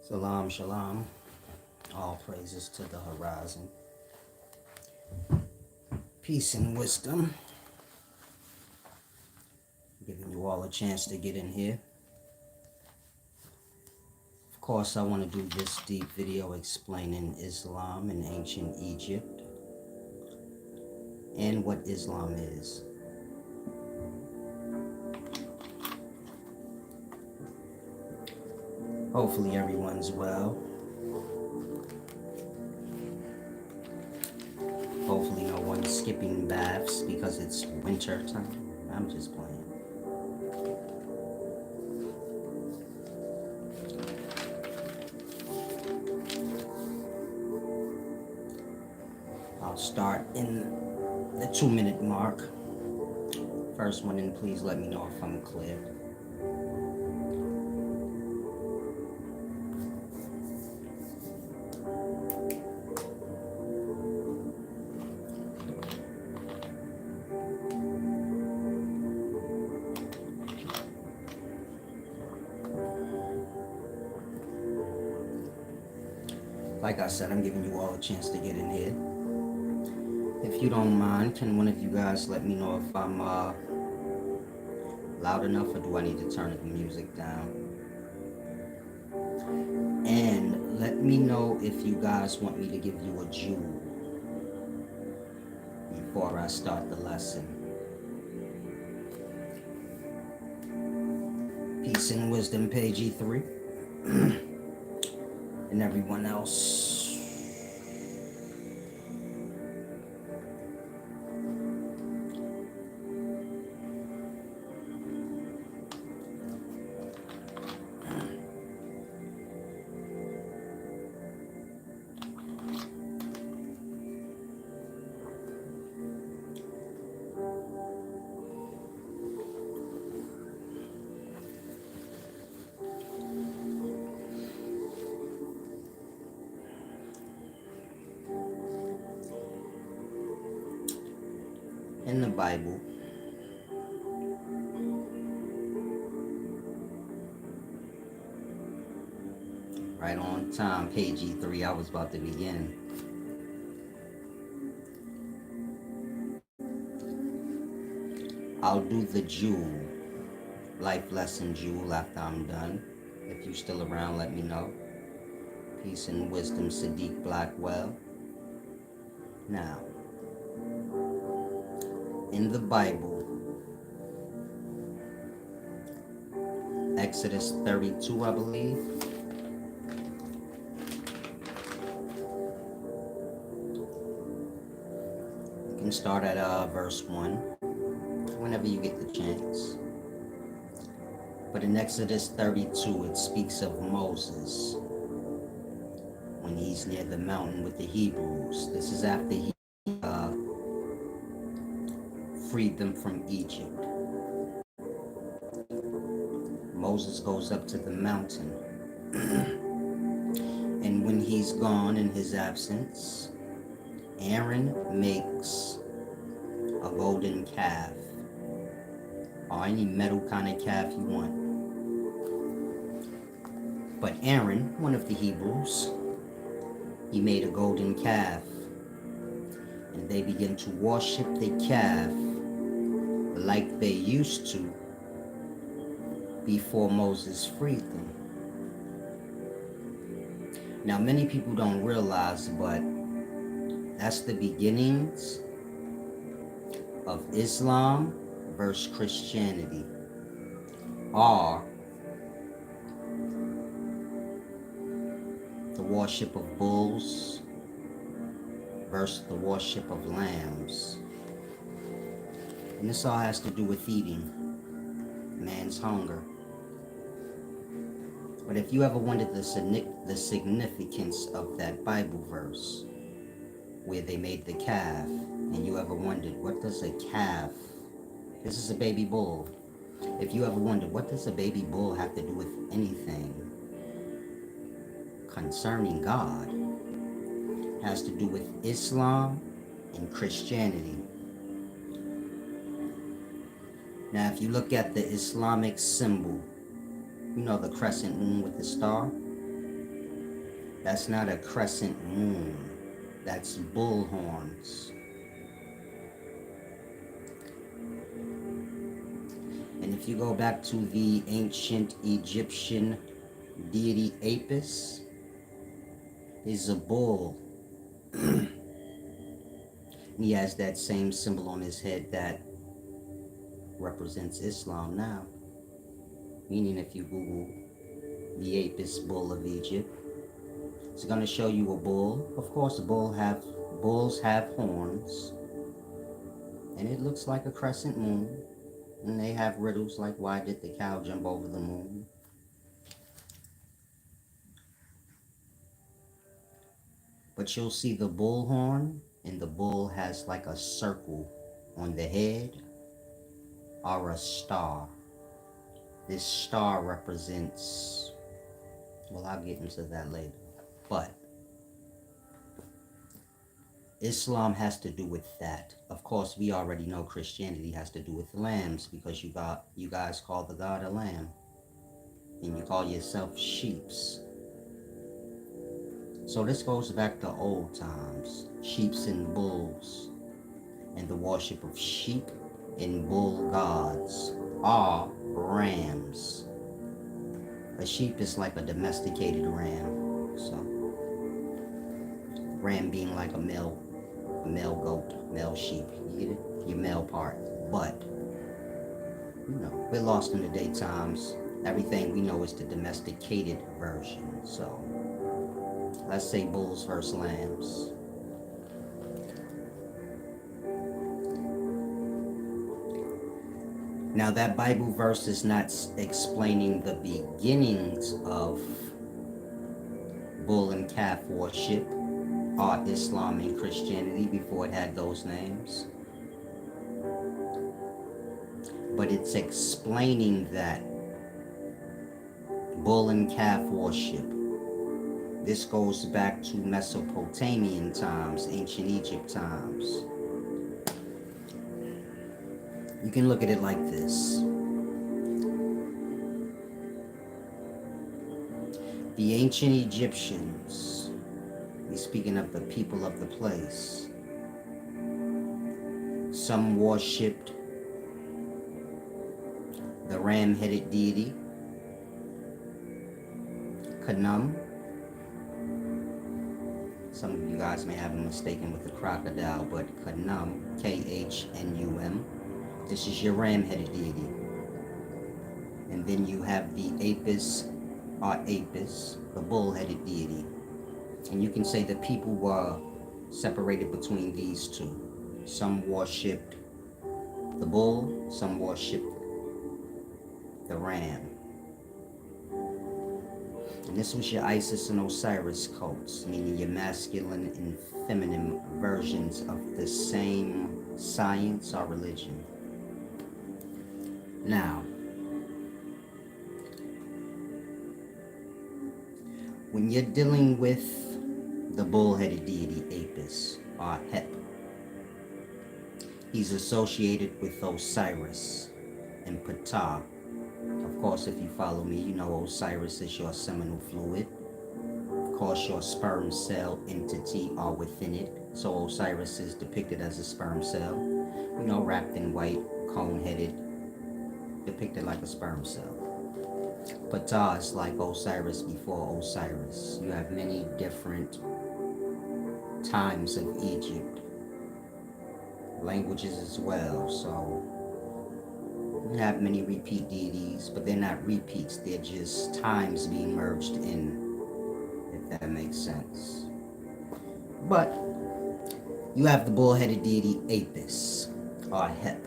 Salam, shalom. All praises to the horizon. Peace and wisdom. Giving you all a chance to get in here. Of course, I want to do this deep video explaining Islam in ancient Egypt and what Islam is. Hopefully everyone's well. Hopefully no one's skipping baths because it's winter time. I'm just playing. I'll start in the 2-minute mark. First one in, please let me know if I'm clear. Like I said, I'm giving you all a chance to get in here. If you don't mind, can one of you guys let me know if I'm loud enough, or do I need to turn the music down? And let me know if you guys want me to give you a jewel before I start the lesson. Peace and wisdom, page E3. And everyone else. In the Bible, right on time, page E3, I was about to begin. I'll do the jewel, life lesson jewel, after I'm done. If you're still around, let me know. Peace and wisdom, Sadiq Blackwell. Now, in the Bible, Exodus 32, I believe. You can start at verse 1, whenever you get the chance. But in Exodus 32, it speaks of Moses when he's near the mountain with the Hebrews. This is after he freed them from Egypt. Moses goes up to the mountain. And when he's gone in his absence, Aaron makes a golden calf, or any metal kind of calf you want. But Aaron, one of the Hebrews, he made a golden calf, and they began to worship the calf like they used to before Moses freed them. Now, many people don't realize, but that's the beginnings of Islam versus Christianity, or the worship of bulls versus the worship of lambs. And this all has to do with eating, man's hunger. But if you ever wondered the significance of that Bible verse where they made the calf, and you ever wondered, what does a calf, this is a baby bull, if you ever wondered, what does a baby bull have to do with anything concerning God, it has to do with Islam and Christianity. Now, if you look at the Islamic symbol, you know, the crescent moon with the star, That's not a crescent moon. That's bull horns. And if you go back to the ancient Egyptian deity Apis, is a bull. He has that same symbol on his head that represents Islam now. Meaning, if you Google the Apis bull of Egypt, it's going to show you a bull. Of course, bulls have horns, and it looks like a crescent moon. And they have riddles like, why did the cow jump over the moon? But you'll see the bull horn, and the bull has like a circle on the head or a star. This star represents, well, I'll get into that later. But Islam has to do with that. Of course, we already know Christianity has to do with lambs, because you guys call the God a lamb, and you call yourself sheeps. So this goes back to old times, sheeps and bulls, and the worship of sheep and bull gods are rams. A sheep is like a domesticated ram. So ram being like a male goat, male sheep. You get it? Your male part. But we're lost in the daytimes. Everything we know is the domesticated version. So let's say bulls versus lambs. Now that Bible verse is not explaining the beginnings of bull and calf worship or Islam and Christianity before it had those names. But it's explaining that bull and calf worship, this goes back to Mesopotamian times, ancient Egypt times. You can look at it like this. The ancient Egyptians, we're speaking of the people of the place, some worshipped the ram-headed deity, Khnum. Some of you guys may have him mistaken with the crocodile, but Khnum, K-H-N-U-M. This is your ram-headed deity. And then you have the Apis, the bull-headed deity. And you can say that people were separated between these two. Some worshipped the bull, some worshipped the ram. And this was your Isis and Osiris cults, meaning your masculine and feminine versions of the same science or religion. Now, when you're dealing with the bull-headed deity Apis, or Hep, he's associated with Osiris and Ptah. Of course, if you follow me, you know Osiris is your seminal fluid. Of course, your sperm cell entity are within it. So Osiris is depicted as a sperm cell, wrapped in white, cone-headed, depicted like a sperm cell. Ptah is like Osiris before Osiris. You have many different times of Egypt, languages as well. So you have many repeat deities, but they're not repeats. They're just times being merged in, if that makes sense. But you have the bull-headed deity Apis, or Hep,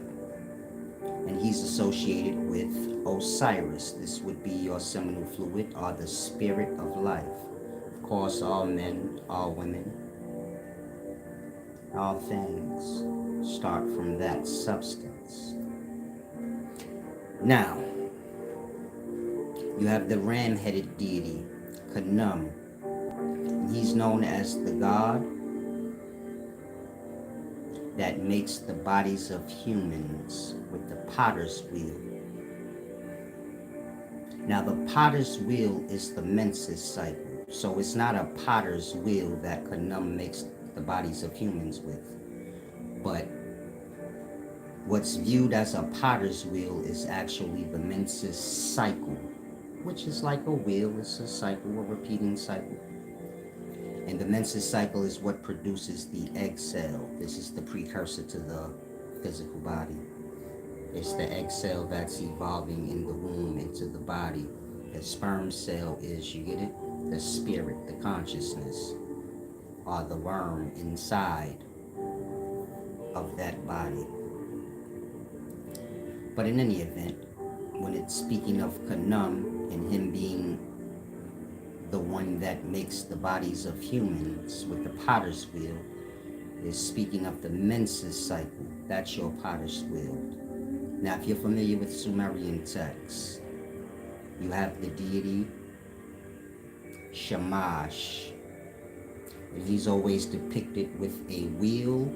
and he's associated with Osiris. This would be your seminal fluid, or the spirit of life. Of course, all men, all women, all things start from that substance. Now, you have the ram-headed deity, Khnum. He's known as the god that makes the bodies of humans with the potter's wheel. Now, the potter's wheel is the menses cycle. So it's not a potter's wheel that Khnum makes the bodies of humans with. But what's viewed as a potter's wheel is actually the menses cycle, which is like a wheel. It's a cycle, a repeating cycle. And the menses cycle is what produces the egg cell. This is the precursor to the physical body. It's the egg cell that's evolving in the womb into the body. The sperm cell is, you get it? The spirit, the consciousness, or the worm inside of that body. But in any event, when it's speaking of Khnum and him being the one that makes the bodies of humans with the potter's wheel, is speaking of the menses cycle. That's your potter's wheel. Now, if you're familiar with Sumerian texts, you have the deity Shamash. And he's always depicted with a wheel,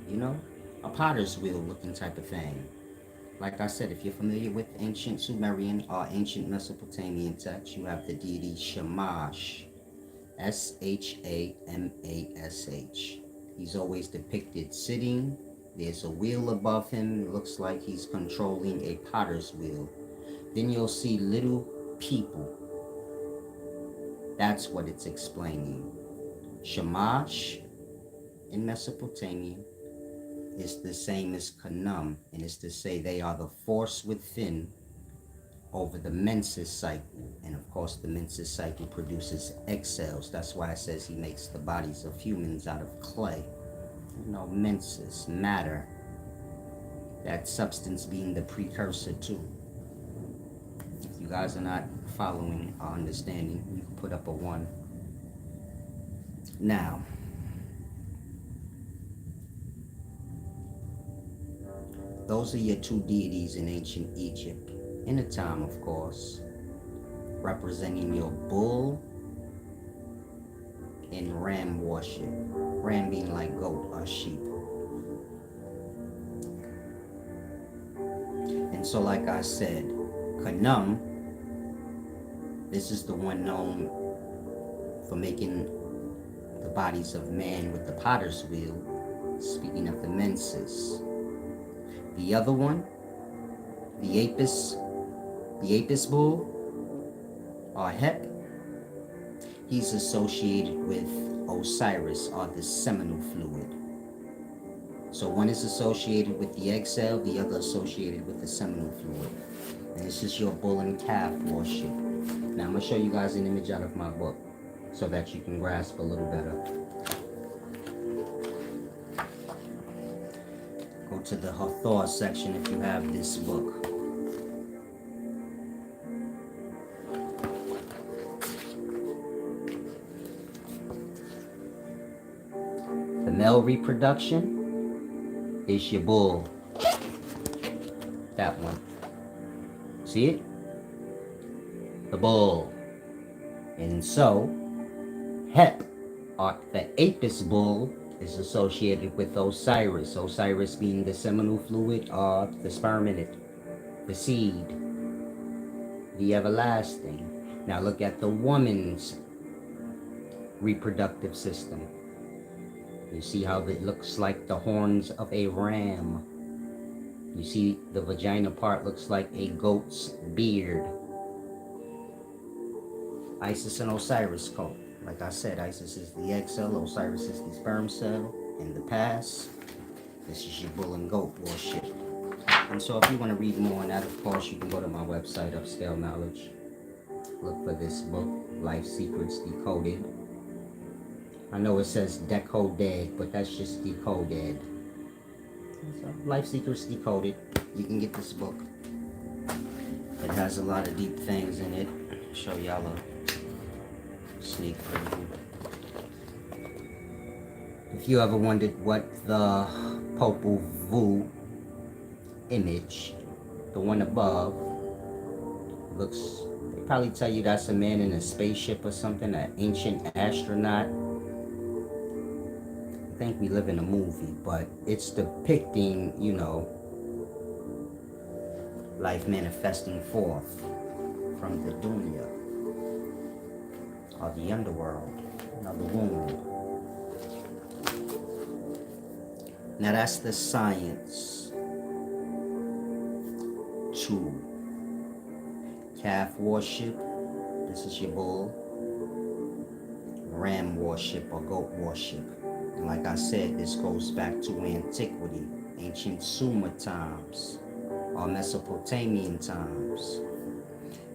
you know, a potter's wheel looking type of thing. Like I said, if you're familiar with ancient Sumerian or ancient Mesopotamian texts, you have the deity Shamash. Shamash. He's always depicted sitting. There's a wheel above him. It looks like he's controlling a potter's wheel. Then you'll see little people. That's what it's explaining. Shamash in Mesopotamia is the same as Khnum, and it's to say they are the force within over the menses cycle. And of course, the menses cycle produces egg cells. That's why it says he makes the bodies of humans out of clay. You know, menses, matter, that substance being the precursor to. If you guys are not following or understanding, you can put up a 1. Now, those are your 2 deities in ancient Egypt. In a time, of course, representing your bull and ram worship. Ram being like goat or sheep. And so, like I said, Khnum, this is the one known for making the bodies of man with the potter's wheel, speaking of the menses. The other one, the Apis bull, or Hep, he's associated with Osiris, or the seminal fluid. So one is associated with the egg cell, the other associated with the seminal fluid. And this is your bull and calf worship. Now I'm going to show you guys an image out of my book so that you can grasp a little better. Go to the Hathor section if you have this book. The male reproduction is your bull. That one. See it? The bull. And so, Hep, or the Apis bull, is associated with Osiris. Osiris being the seminal fluid, or the sperm in it, the seed, the everlasting. Now look at the woman's reproductive system. You see how it looks like the horns of a ram. You see the vagina part looks like a goat's beard. Isis and Osiris cult. Like I said, Isis is the egg cell, Osiris is the sperm cell. In the past, this is your bull and goat worship. And so if you want to read more on that, of course, you can go to my website, Upscale Knowledge. Look for this book, Life Secrets Decoded. I know it says decoded, but that's just decoded. So, Life Secrets Decoded. You can get this book. It has a lot of deep things in it. I'll show y'all a sneak preview. If you ever wondered what the Popol Vuh image, the one above, looks, they probably tell you that's a man in a spaceship or something, an ancient astronaut. I think we live in a movie, but it's depicting, you know, life manifesting forth from the dunya. or the underworld, or the womb. Now that's the science to calf worship. This is your bull. Ram worship or goat worship. And like I said, this goes back to antiquity, ancient Sumer times, or Mesopotamian times.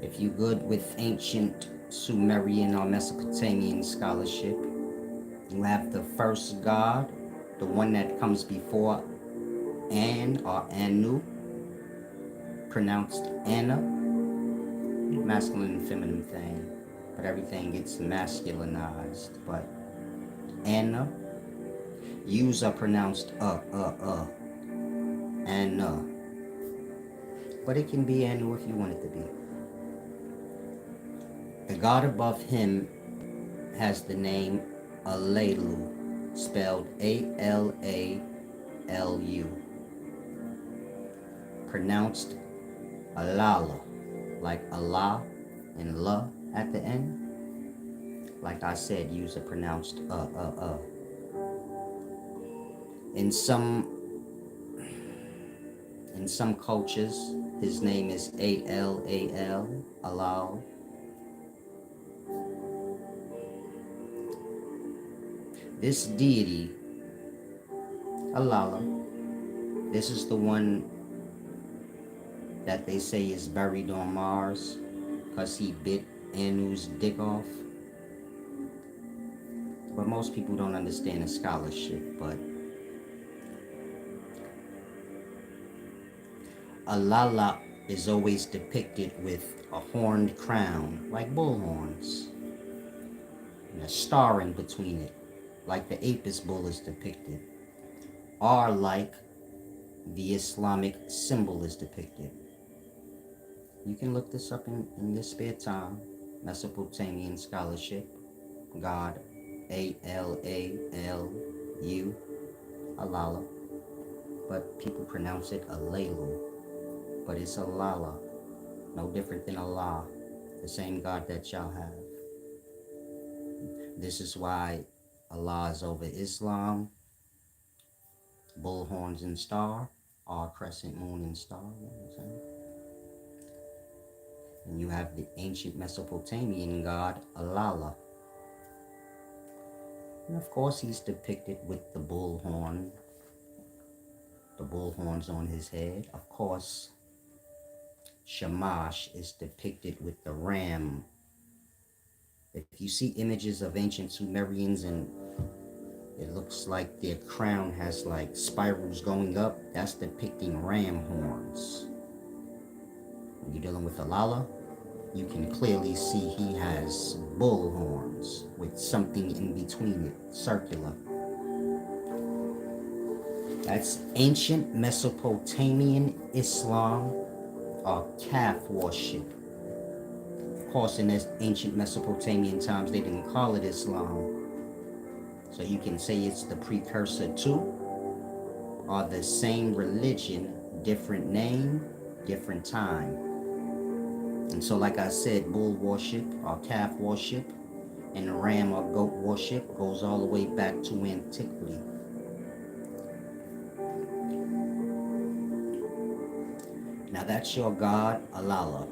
If you're good with ancient Sumerian or Mesopotamian scholarship, you have the first god, the one that comes before An or Anu, pronounced Anna, masculine and feminine thing, but everything gets masculinized. But Anna, U's are pronounced Anna, but it can be Anu if you want it to be. The god above him has the name Alalu, spelled Alalu, pronounced Alala, like Allah and La at the end. Like I said, U's are pronounced In some cultures, his name is Alal, Alal. This deity, Alala, this is the one that they say is buried on Mars because he bit Anu's dick off. But most people don't understand the scholarship, but Alala is always depicted with a horned crown, like bull horns, and a star in between it, like the Apis bull is depicted, or like the Islamic symbol is depicted. You can look this up in your spare time. Mesopotamian scholarship, God, Alalu, Alala, but people pronounce it Alalu, but it's Alala, no different than Allah, the same God that y'all have. This is why Allah is over Islam, bull horns and star, or crescent moon and star, you know what I'm saying? And you have the ancient Mesopotamian god Alala. And of course he's depicted with the bullhorns on his head. Of course, Shamash is depicted with the ram. If you see images of ancient Sumerians and it looks like their crown has like spirals going up, that's depicting ram horns. When you're dealing with Alala, you can clearly see he has bull horns with something in between it, circular. That's ancient Mesopotamian Islam or calf worship. Of course, in this ancient Mesopotamian times, they didn't call it Islam. So you can say it's the precursor to, or the same religion, different name, different time. And so like I said, bull worship or calf worship and ram or goat worship goes all the way back to antiquity. Now that's your God, Alala.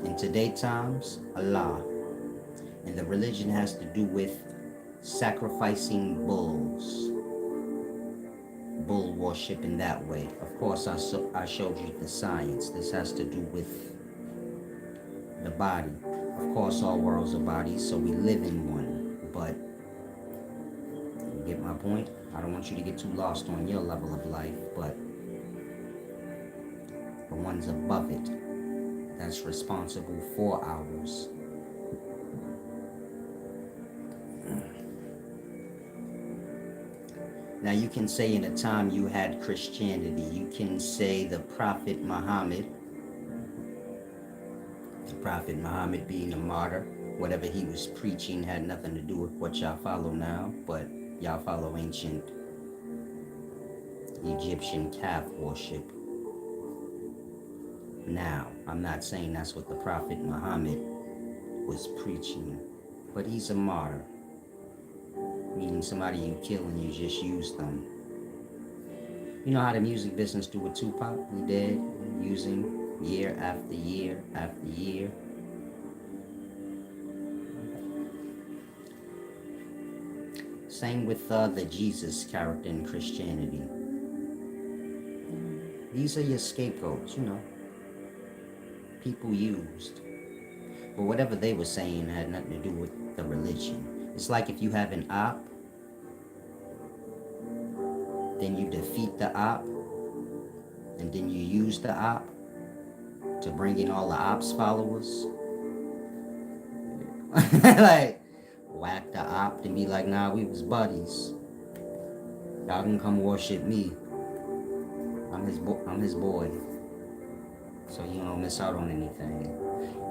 In today's times, Allah. And the religion has to do with sacrificing bulls. Bull worship in that way. Of course, I showed you the science. This has to do with the body. Of course, all worlds are bodies, so we live in one. But you get my point? I don't want you to get too lost on your level of life, but the ones above it that's responsible for ours. Now you can say in a time you had Christianity, you can say the Prophet Muhammad being a martyr, whatever he was preaching had nothing to do with what y'all follow now, but y'all follow ancient Egyptian calf worship. Now, I'm not saying that's what the Prophet Muhammad was preaching. but he's a martyr, meaning somebody you kill and you just use them. You know how the music business do with Tupac? He dead, using year after year after year. Same with the Jesus character in Christianity. These are your scapegoats, people used. But whatever they were saying had nothing to do with the religion. It's like if you have an op, then you defeat the op, and then you use the op to bring in all the ops followers. Like, whack the op and be like, nah, we was buddies. Y'all can come worship me. I'm his boy. So you don't miss out on anything.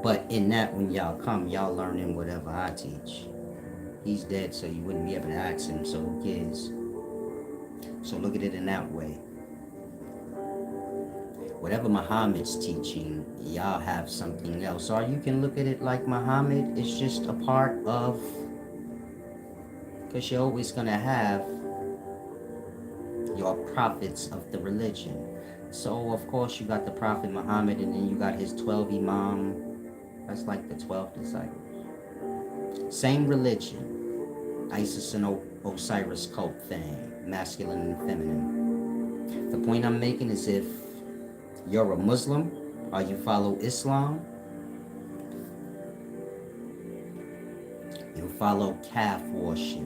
But in that, when y'all come, y'all learning whatever I teach. He's dead, so you wouldn't be able to ask him, so who cares? So look at it in that way. Whatever Muhammad's teaching, y'all have something else. Or you can look at it like Muhammad is just a part of, because you're always going to have your prophets of the religion. So, of course, you got the Prophet Muhammad, and then you got his 12 Imam. That's like the 12 disciples. Same religion. Isis and Osiris cult thing. Masculine and feminine. The point I'm making is if you're a Muslim or you follow Islam, you follow calf worship.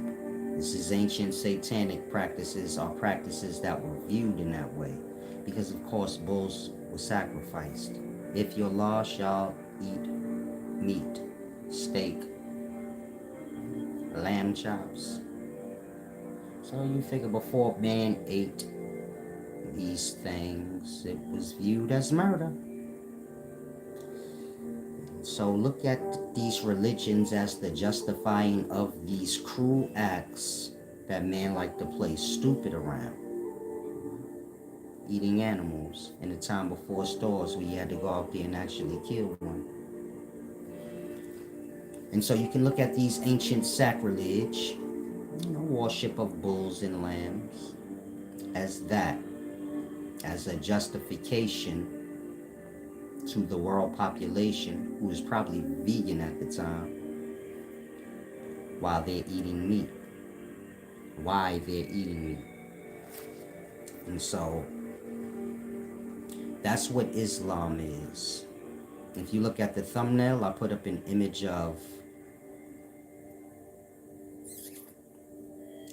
This is ancient satanic practices or practices that were viewed in that way. Because of course bulls were sacrificed. If your law shall eat meat, steak, lamb chops. So you figure before man ate these things, it was viewed as murder. So look at these religions as the justifying of these cruel acts that man like to play stupid around. Eating animals in the time before stores where you had to go out there and actually kill one. And so you can look at these ancient sacrilege, worship of bulls and lambs, as that, as a justification to the world population, who was probably vegan at the time, while they're eating meat. Why they're eating meat. And so that's what Islam is. If you look at the thumbnail, I put up an image of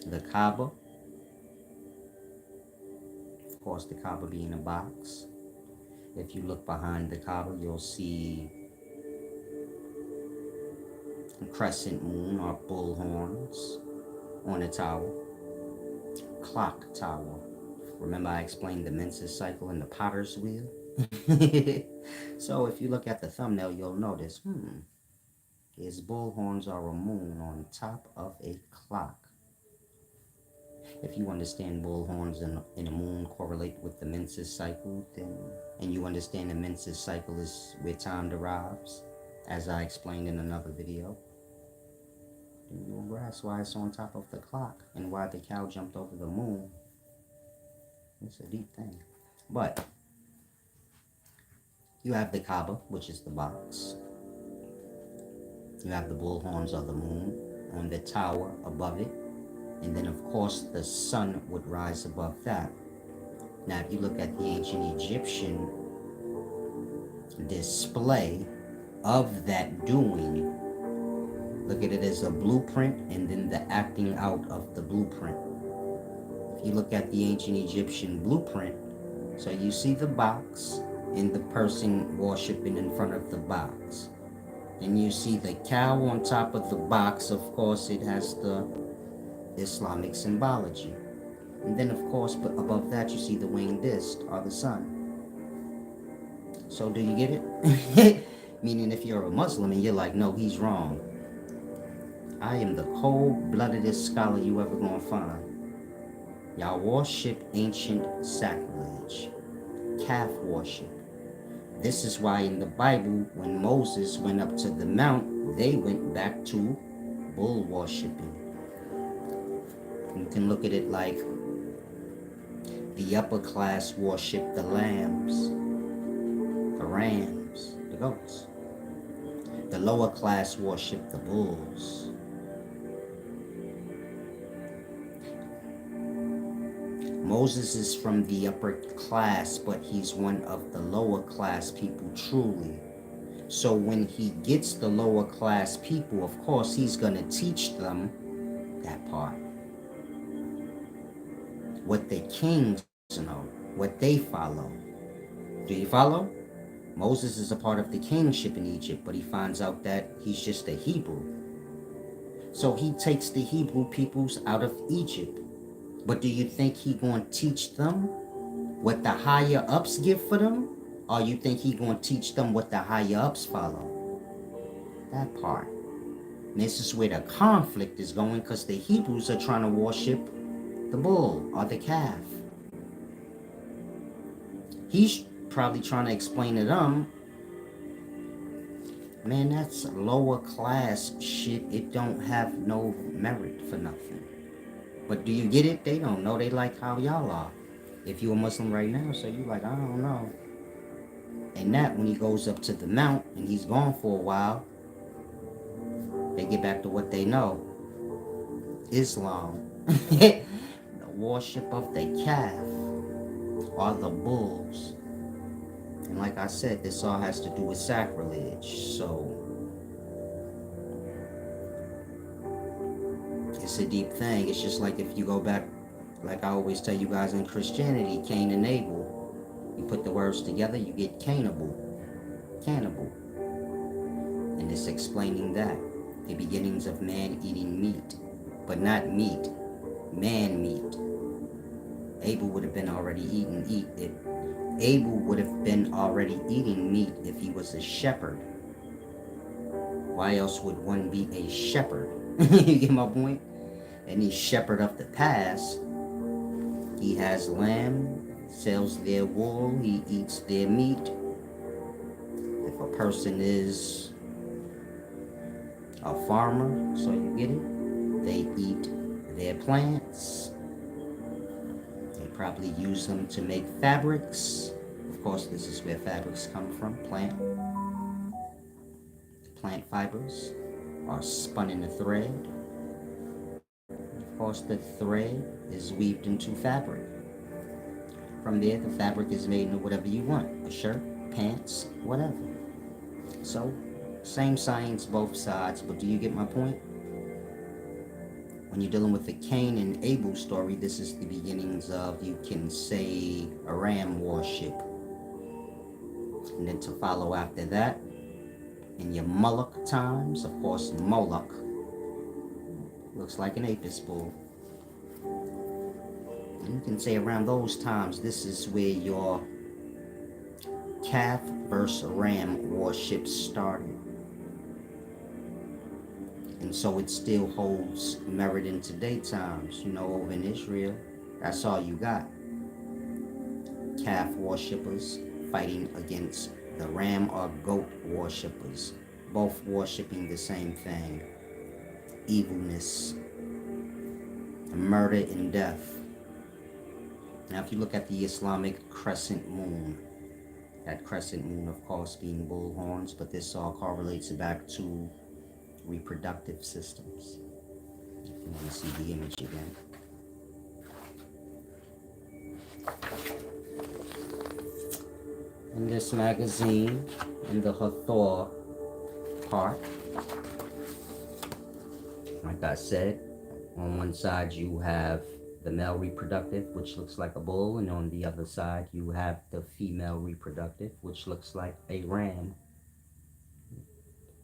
the Kaaba. Of course, the Kaaba being a box. If you look behind the Kaaba, you'll see a crescent moon or bull horns on a tower. Clock tower. Remember I explained the menses cycle and the potter's wheel? So if you look at the thumbnail, you'll notice, is bull horns or a moon on top of a clock. If you understand bull horns and a moon correlate with the menses cycle, then, and you understand the menses cycle is where time derives, as I explained in another video, then you'll grasp why it's on top of the clock and why the cow jumped over the moon. It's a deep thing. But you have the Kaaba, which is the box. You have the bull horns of the moon on the tower above it. And then, of course, the sun would rise above that. Now, if you look at the ancient Egyptian display of that doing, look at it as a blueprint and then the acting out of the blueprint. If you look at the ancient Egyptian blueprint, so you see the box and the person worshiping in front of the box. And you see the cow on top of the box. Of course, it has the Islamic symbology. And then, of course, but above that, you see the winged disc or the sun. So do you get it? Meaning if you're a Muslim and you're like, no, he's wrong. I am the cold-bloodedest scholar you ever gonna find. Y'all worship ancient sacrilege, calf worship. This is why in the Bible, when Moses went up to the mount, they went back to bull worshipping. You can look at it like the upper class worship the lambs, the rams, the goats. The lower class worship the bulls. Moses is from the upper class, but he's one of the lower class people truly. So when he gets the lower class people, of course, he's going to teach them that part. What the kings know, what they follow. Do you follow? Moses is a part of the kingship in Egypt, but he finds out that he's just a Hebrew. So he takes the Hebrew peoples out of Egypt. But do you think he going to teach them what the higher ups give for them? Or you think he going to teach them what the higher ups follow? That part. And this is where the conflict is going, because the Hebrews are trying to worship the bull or the calf. He's probably trying to explain to them, man, that's lower class shit. It don't have no merit for nothing. But do you get it? They don't know. They like how y'all are. If you're a Muslim right now, so you like, I don't know. And that when he goes up to the mount and he's gone for a while, they get back to what they know. Islam. The worship of the calf or the bulls. And like I said, this all has to do with sacrilege. So it's a deep thing. It's just like if you go back, like I always tell you guys in Christianity, Cain and Abel. You put the words together, you get cannibal. Cannibal. And it's explaining that. The beginnings of man eating meat. But not meat. Man meat. Abel would have been already Abel would have been already eating meat if he was a shepherd. Why else would one be a shepherd? You get my point? Any shepherd of the past, he has lamb, sells their wool, he eats their meat. If a person is a farmer, so you get it, they eat their plants. They probably use them to make fabrics. Of course, this is where fabrics come from, plant. Plant fibers are spun in a thread. Of course, the thread is weaved into fabric. From there, the fabric is made into whatever you want. A shirt, pants, whatever. So, same science, both sides, but do you get my point? When you're dealing with the Cain and Abel story, this is the beginnings of, you can say, a ram worship. And then to follow after that, in your Moloch times, of course, Moloch looks like an Apis bull. And you can say around those times, this is where your calf versus ram worship started. And so it still holds merit in today's times. You know, over in Israel, that's all you got. Calf worshippers fighting against the ram or goat worshippers, both worshiping the same thing. Evilness, murder and death. Now if you look at the Islamic crescent moon, that crescent moon of course being bull horns, but this all correlates back to reproductive systems. If you want to see the image again. In this magazine, in the Hathor part, like I said, on one side you have the male reproductive, which looks like a bull, and on the other side you have the female reproductive, which looks like a ram.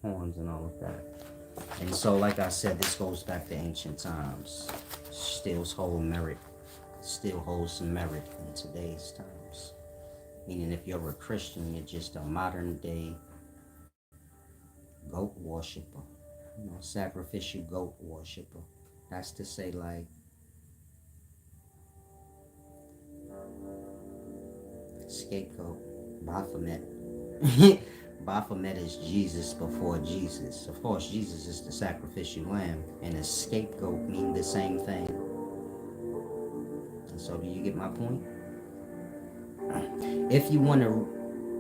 Horns and all of that. And so, like I said, this goes back to ancient times. Still holds some merit in today's times. Meaning if you're a Christian, you're just a modern day goat worshiper. You know, sacrificial goat worshiper. That's to say, like, scapegoat, Baphomet. Baphomet is Jesus before Jesus. Of course, Jesus is the sacrificial lamb, and a scapegoat mean the same thing. And so, do you get my point? If you want to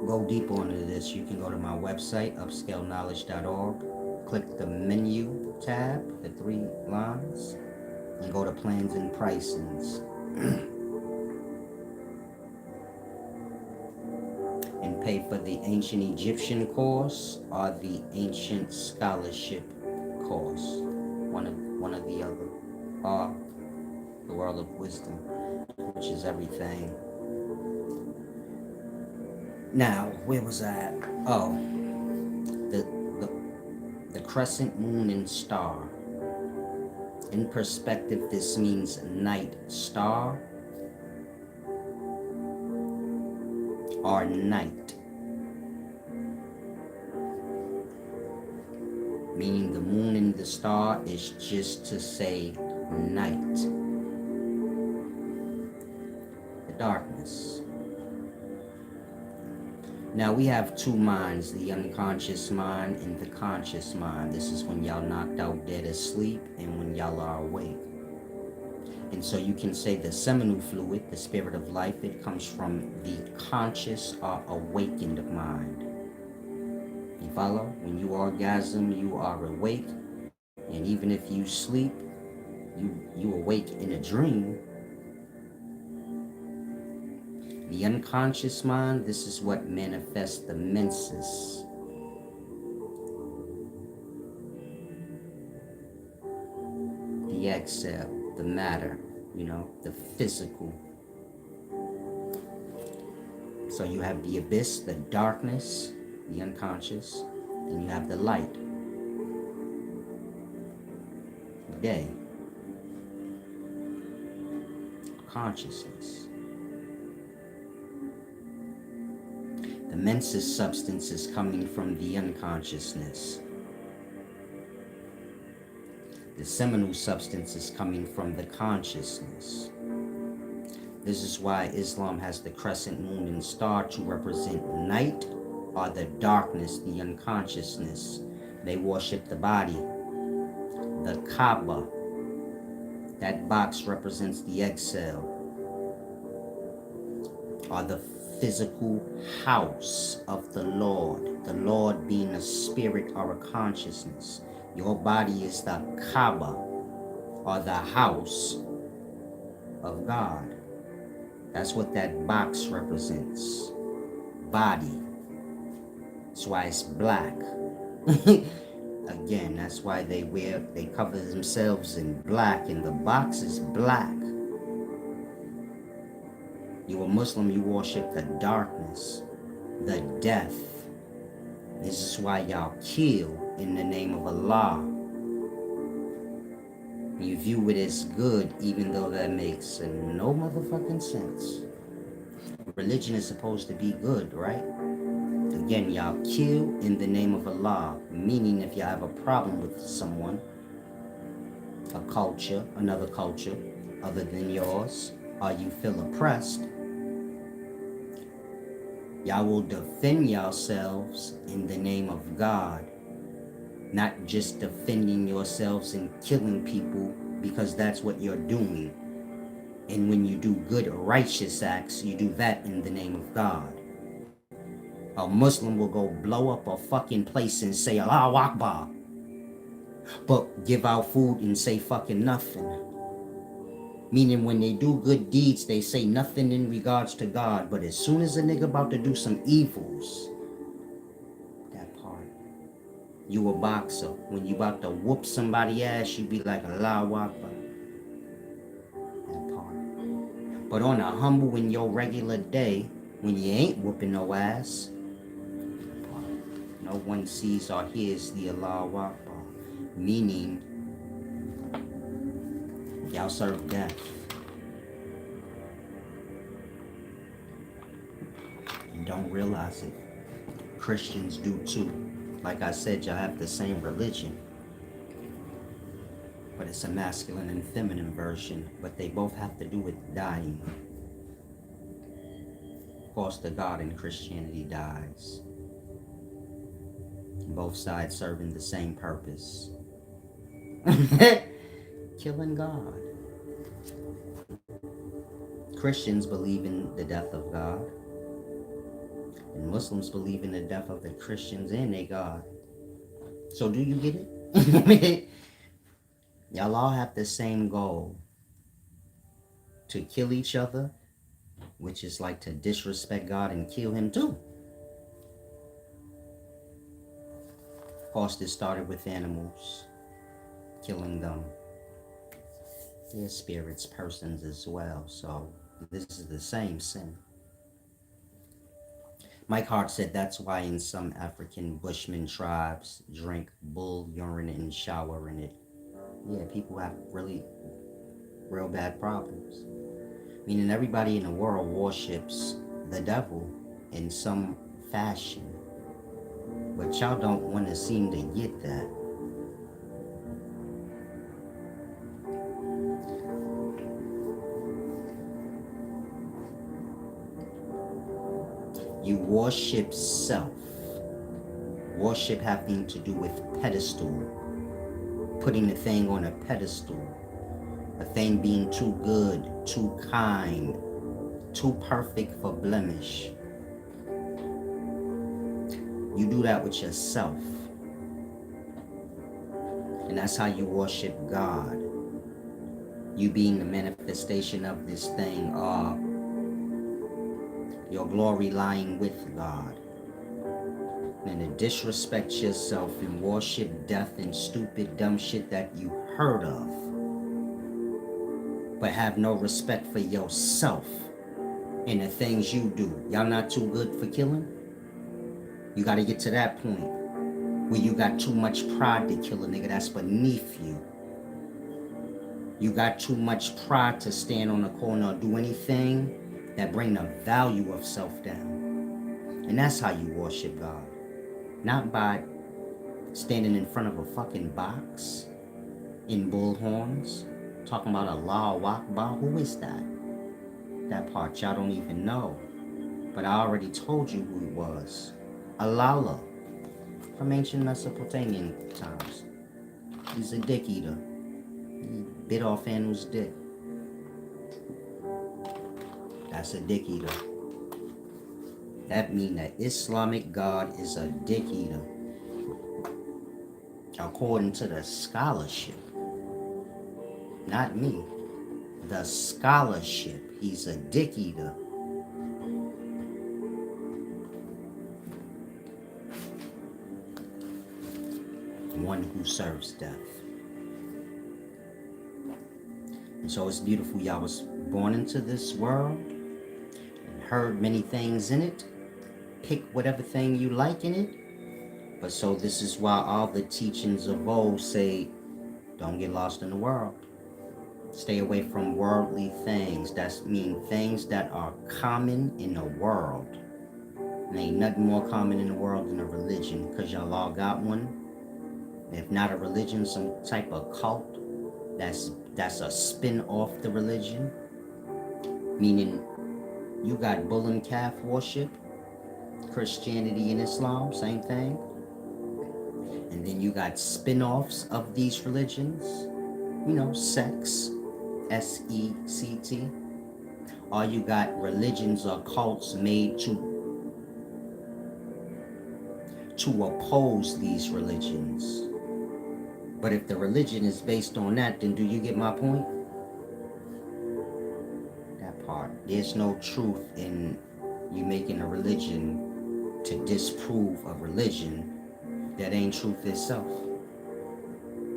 go deeper into this, you can go to my website, upscaleknowledge.org. Click the menu tab, the 3 lines, and go to plans and pricings. And pay for the ancient Egyptian course or the ancient scholarship course. One of the other. Or the world of wisdom, which is everything. Now, where was I at? Oh, the crescent moon and star. In perspective, this means night star or night. Meaning the moon and the star is just to say night. The darkness. Now we have 2 minds, the unconscious mind and the conscious mind. This is when y'all knocked out dead asleep and when y'all are awake. And so you can say the seminal fluid, the spirit of life, it comes from the conscious or awakened mind. You follow? When you orgasm, you are awake. And even if you sleep, you awake in a dream. The unconscious mind, this is what manifests the menses. The exhale, the matter, the physical. So you have the abyss, the darkness, the unconscious, and you have the light, the day, consciousness. The menses substance is coming from the unconsciousness. The seminal substance is coming from the consciousness. This is why Islam has the crescent moon and star to represent night or the darkness, the unconsciousness. They worship the body. The Kaaba, that box represents the exhale or the physical house of the Lord being a spirit or a consciousness. Your body is the Kaaba or the house of God. That's what that box represents. Body. That's why it's black. Again, that's why they cover themselves in black, and the box is black. You're a Muslim, you worship the darkness, the death. This is why y'all kill in the name of Allah. You view it as good, even though that makes no motherfucking sense. Religion is supposed to be good, right? Again, y'all kill in the name of Allah, meaning if y'all have a problem with someone, a culture, another culture, other than yours, or you feel oppressed, y'all will defend yourselves in the name of God, not just defending yourselves and killing people because that's what you're doing. And when you do good, righteous acts, you do that in the name of God. A Muslim will go blow up a fucking place and say Allahu Akbar, but give out food and say fucking nothing. Meaning when they do good deeds, they say nothing in regards to God, but as soon as a nigga about to do some evils, that part. You a boxer. When you about to whoop somebody ass, you be like Allahu Akbar. That part. But on a humble in your regular day, when you ain't whooping no ass, no one sees or hears the Allahu Akbar, meaning y'all serve death. And don't realize it. Christians do too. Like I said, y'all have the same religion, but it's a masculine and feminine version, but they both have to do with dying. Of course, the God in Christianity dies. Both sides serving the same purpose. Killing God. Christians believe in the death of God, and Muslims believe in the death of the Christians and their God. So do you get it? Y'all all have the same goal, to kill each other, which is like to disrespect God and kill him too. Of course, this started with animals, killing them. Their spirits, persons as well. So this is the same sin. Mike Hart said that's why in some African Bushman tribes drink bull urine and shower in it. Yeah, people have really real bad problems. Meaning everybody in the world worships the devil in some fashion. But y'all don't want to seem to get that. You worship self. Worship having to do with pedestal. Putting a thing on a pedestal. A thing being too good, too kind, too perfect for blemish. You do that with yourself. And that's how you worship God. You being the manifestation of this thing, your glory lying with God. And to disrespect yourself and worship death and stupid dumb shit that you heard of, but have no respect for yourself and the things you do. Y'all not too good for killing? You gotta get to that point where you got too much pride to kill a nigga that's beneath you. You got too much pride to stand on the corner or do anything that bring the value of self down. And that's how you worship God. Not by standing in front of a fucking box in bullhorns, talking about Allah Akbar. Who is that? That part y'all don't even know. But I already told you who it was. Allah, from ancient Mesopotamian times. He's a dick eater. He bit off animal's dick. That's a dick eater. That means that Islamic God is a dick eater. According to the scholarship. Not me. The scholarship. He's a dick eater. One who serves death. And so it's beautiful y'all was born into this world and heard many things in it. Pick whatever thing you like in it. But so this is why all the teachings of old say, don't get lost in the world. Stay away from worldly things. That mean things that are common in the world. And ain't nothing more common in the world than a religion, because y'all all got one. If not a religion, some type of cult that's a spin off the religion. Meaning you got bull and calf worship, Christianity and Islam, same thing. And then you got spin-offs of these religions, sects, S-E-C-T. Or you got religions or cults made to oppose these religions. But if the religion is based on that, then do you get my point? That part. There's no truth in you making a religion to disprove a religion that ain't truth itself.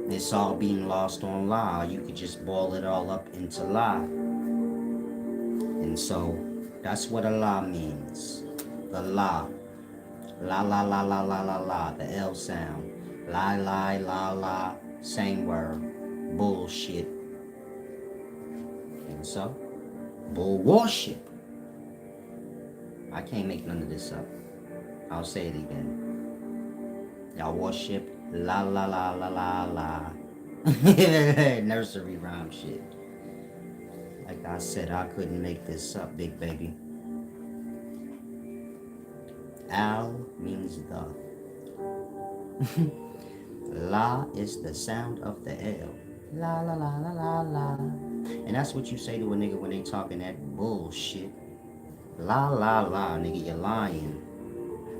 It's all being lost on lie. You could just boil it all up into lie. And so that's what Allah means. The la. La la la la la la la. The L sound. Lie, lie, la, la. Same word. Bullshit. And so, bull worship. I can't make none of this up. I'll say it again. Y'all worship la la la la la la. Nursery rhyme shit. Like I said, I couldn't make this up, big baby. Al means the. La is the sound of the L. La la la la la la. And that's what you say to a nigga when they talking that bullshit. La la la, nigga, you're lying.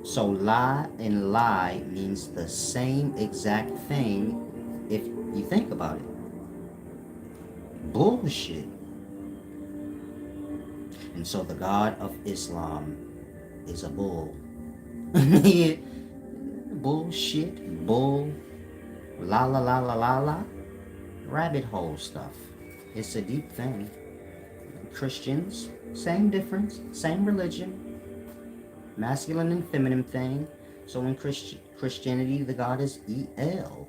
So lie and lie means the same exact thing if you think about it. Bullshit. And so the God of Islam is a bull. Bullshit, bull, la la la la la la, rabbit hole stuff. It's a deep thing. Christians, same difference, same religion, masculine and feminine thing. So in Christianity, the God is E-L,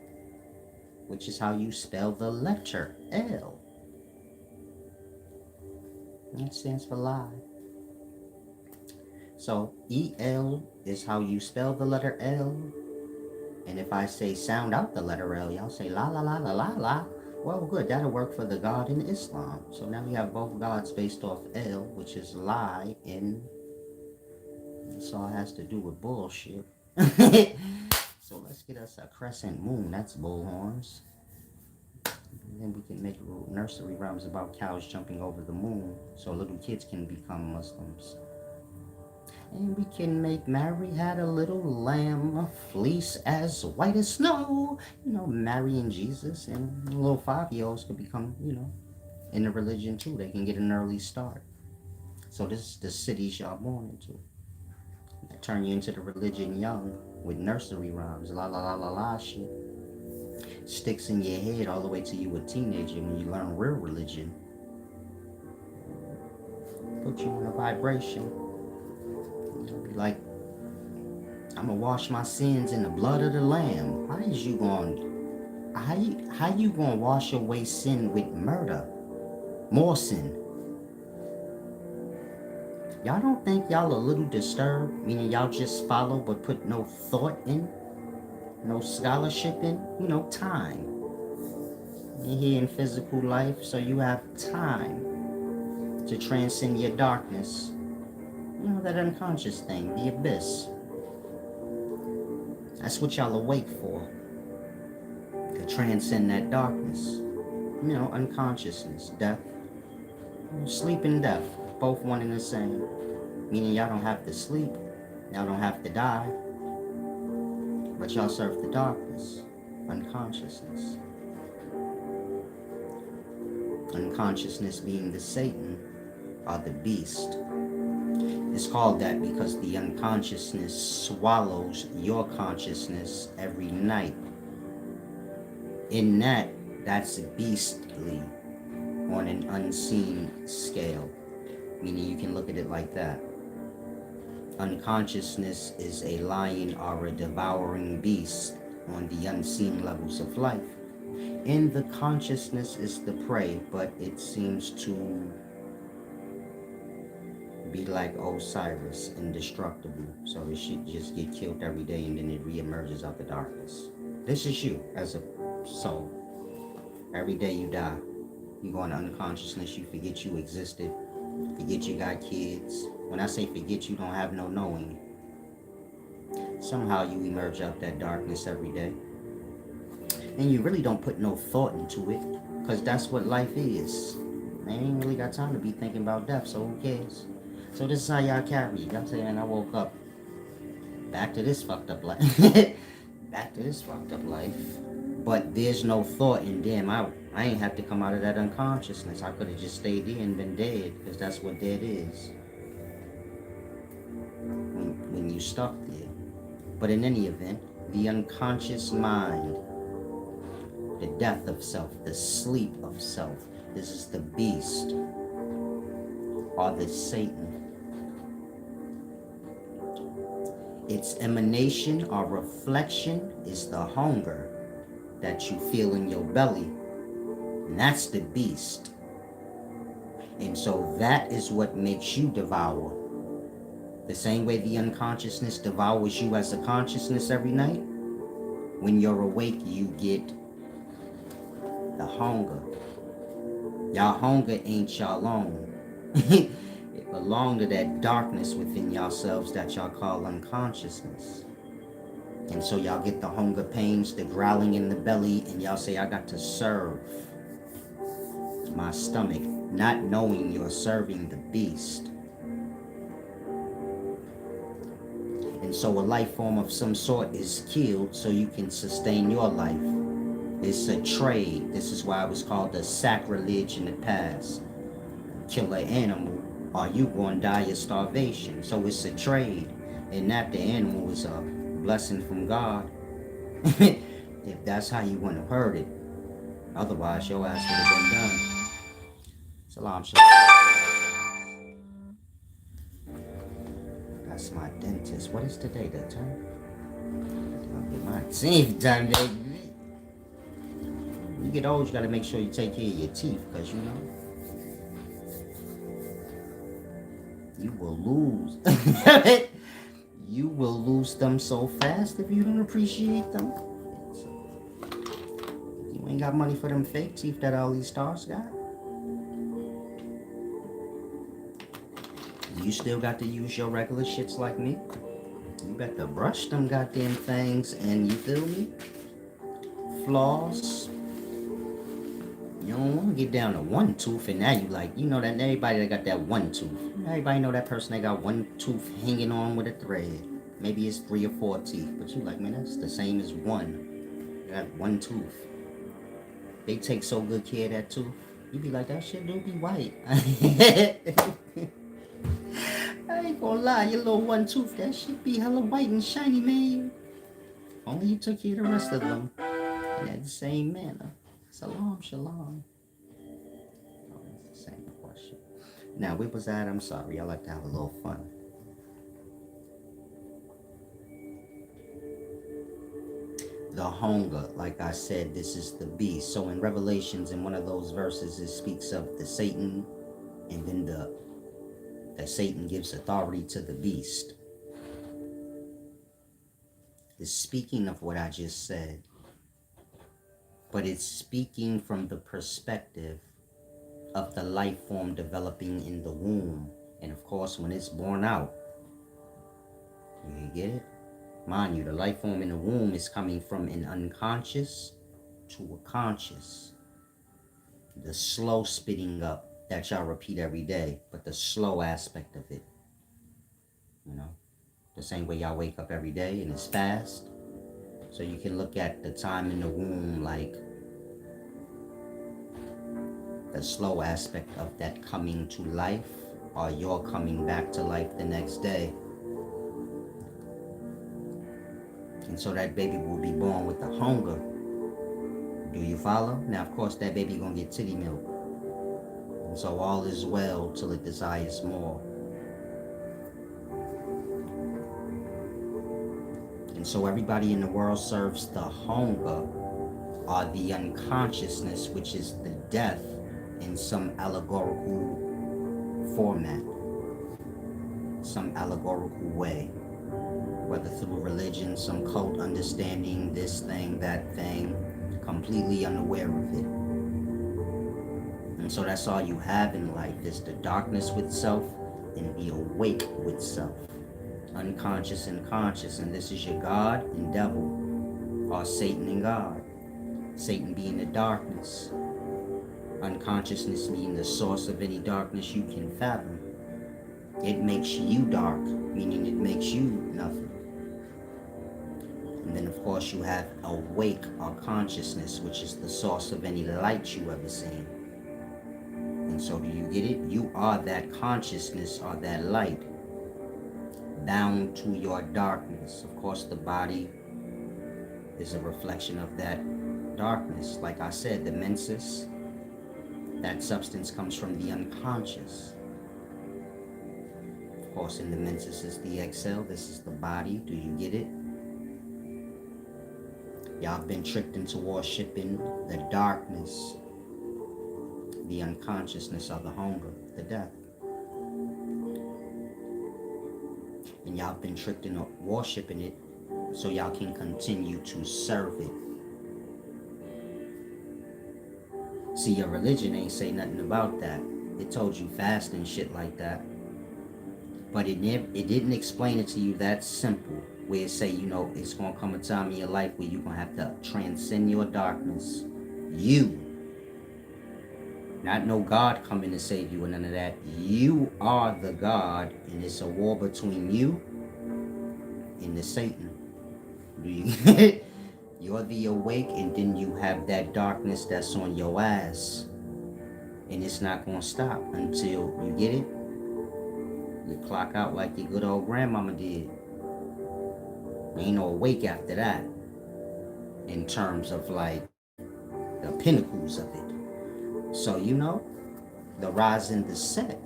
which is how you spell the letter L. That stands for lie. So E-L is how you spell the letter L. And if I say sound out the letter L, y'all say la la la la la la. Well, good, that'll work for the God in Islam. So now we have both gods based off L, which is lie, and this all has to do with bullshit. So let's get us a crescent moon. That's bullhorns. And then we can make nursery rhymes about cows jumping over the moon so little kids can become Muslims. And we can make Mary had a little lamb, a fleece as white as snow. You know, Mary and Jesus, and little 5-year-olds could become, in the religion too. They can get an early start. So this is the cities y'all born into. They turn you into the religion young with nursery rhymes, la la la la la shit. Sticks in your head all the way till you a teenager when you learn real religion. Put you in a vibration. Be like, I'm gonna wash my sins in the blood of the Lamb. How you gonna wash away sin with murder? More sin. Y'all don't think y'all a little disturbed? Meaning y'all just follow but put no thought in? No scholarship in? Time. You're here in physical life, so you have time to transcend your darkness. That unconscious thing, the abyss. That's what y'all awake for. To transcend that darkness. Unconsciousness, death. Sleep and death, both one and the same. Meaning y'all don't have to sleep, y'all don't have to die. But y'all serve the darkness, unconsciousness. Unconsciousness being the Satan or the beast. It's called that because the unconsciousness swallows your consciousness every night. In that's beastly on an unseen scale. Meaning you can look at it like that. Unconsciousness is a lion or a devouring beast on the unseen levels of life. In the consciousness is the prey, but it seems to be like Osiris, indestructible. So it should just get killed every day and then it reemerges out the darkness. This is you as a soul. Every day you die, you go into unconsciousness, you forget you existed, forget you got kids. When I say forget, you don't have no knowing. Somehow you emerge out that darkness every day. And you really don't put no thought into it, because that's what life is. I ain't really got time to be thinking about death, so who cares? So this is how y'all carry it. Y'all saying I woke up. Back to this fucked up life. Back to this fucked up life. But there's no thought, and damn, I ain't have to come out of that unconsciousness. I could have just stayed there and been dead, because that's what dead is. When you stuck there. But in any event, the unconscious mind, the death of self, the sleep of self, this is the beast, or the Satan. Its emanation or reflection is the hunger that you feel in your belly. And that's the beast. And so that is what makes you devour. The same way the unconsciousness devours you as a consciousness every night. When you're awake, you get the hunger. Y'all hunger ain't y'all own. It belongs to that darkness within yourselves that y'all call unconsciousness. And so y'all get the hunger pains, the growling in the belly, and y'all say, I got to serve my stomach, not knowing you're serving the beast. And so a life form of some sort is killed so you can sustain your life. It's a trade. This is why it was called a sacrilege in the past. Kill an animal or you going to die of starvation. So it's a trade. And not the animal is a blessing from God. If that's how you want to hurt it. Otherwise, your ass would have been done. Salam shalom. That's my dentist. What is today, the time? It'll be my 10th time, baby. You get old, you gotta make sure you take care of your teeth, because you know, you will lose. You will lose them so fast if you don't appreciate them. You ain't got money for them fake teeth that all these stars got. You still got to use your regular shits like me. You better brush them goddamn things, and you feel me? Floss. You don't want to get down to one tooth, and now you like, you know that everybody that got that one tooth. Everybody know that person that got one tooth hanging on with a thread. Maybe it's 3 or 4 teeth, but you like, man, that's the same as one. You got one tooth. They take so good care of that tooth. You be like, that shit do be white. I ain't gonna lie, your little one tooth, that shit be hella white and shiny, man. Only you took care of the rest of them in that same manner. Salam, shalom. Oh, that's the same question. Now, where was that? I'm sorry. I like to have a little fun. The hunger, like I said, this is the beast. So in Revelations, in one of those verses, it speaks of the Satan, and then that Satan gives authority to the beast. It's speaking of what I just said, but it's speaking from the perspective of the life form developing in the womb. And of course, when it's born out, you get it? Mind you, the life form in the womb is coming from an unconscious to a conscious. The slow spitting up that y'all repeat every day, but the slow aspect of it. You know, the same way y'all wake up every day and it's fast. So you can look at the time in the womb like the slow aspect of that coming to life, or you're coming back to life the next day. And so that baby will be born with the hunger. Do you follow? Now, of course, that baby gonna get titty milk. And so all is well till it desires more. And so everybody in the world serves the hunger, or the unconsciousness, which is the death in some allegorical format, some allegorical way. Whether through religion, some cult understanding, this thing, that thing, completely unaware of it. And so that's all you have in life, is the darkness with self and the awake with self. Unconscious and conscious, and this is your God and devil, or Satan and God. Satan being the darkness, unconsciousness being the source of any darkness you can fathom. It makes you dark, meaning it makes you nothing. And then of course you have awake or consciousness, which is the source of any light you ever seen. And so do you get it? You are that consciousness or that light, bound to your darkness. Of course the body is a reflection of that darkness. Like I said, the menses, that substance comes from the unconscious. Of course in the menses is the exhale. This is the body. Do you get it? Y'all been tricked into worshiping the darkness, the unconsciousness of the hunger, the death. And y'all been tricked into worshiping it so y'all can continue to serve it. See, your religion ain't say nothing about that. It told you fast and shit like that. But it didn't explain it to you that simple. where it say, it's gonna come a time in your life where you're gonna have to transcend your darkness. You, not no God coming to save you or none of that. You are the God, and it's a war between you and the Satan. Do you get it? You're the awake, and then you have that darkness that's on your ass, and it's not gonna stop until you get it. You clock out like your good old grandmama did. There ain't no awake after that, in terms of like the pinnacles of it. So the rise and the set.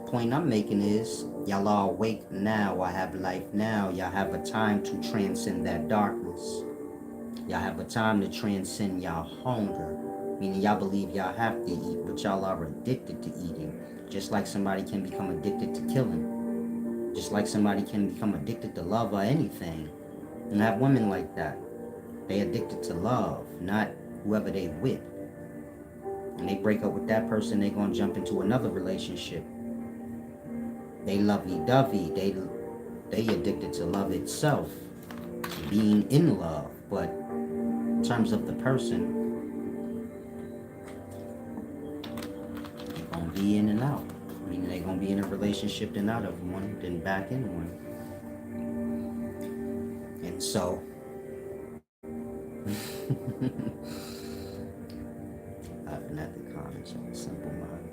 Point I'm making is y'all are awake now. I have life now. Y'all have a time to transcend that darkness. Y'all have a time to transcend y'all hunger. Meaning y'all believe y'all have to eat, but y'all are addicted to eating. Just like somebody can become addicted to killing. Just like somebody can become addicted to love or anything. And I have women like that. They addicted to love, not whoever they with. And they break up with that person, they gonna jump into another relationship. They lovey-dovey. They addicted to love itself, being in love. But in terms of the person, they're gonna be in and out. Meaning they're gonna be in a relationship and out of one, then back in one. And so laughing at the comments on the simple mind.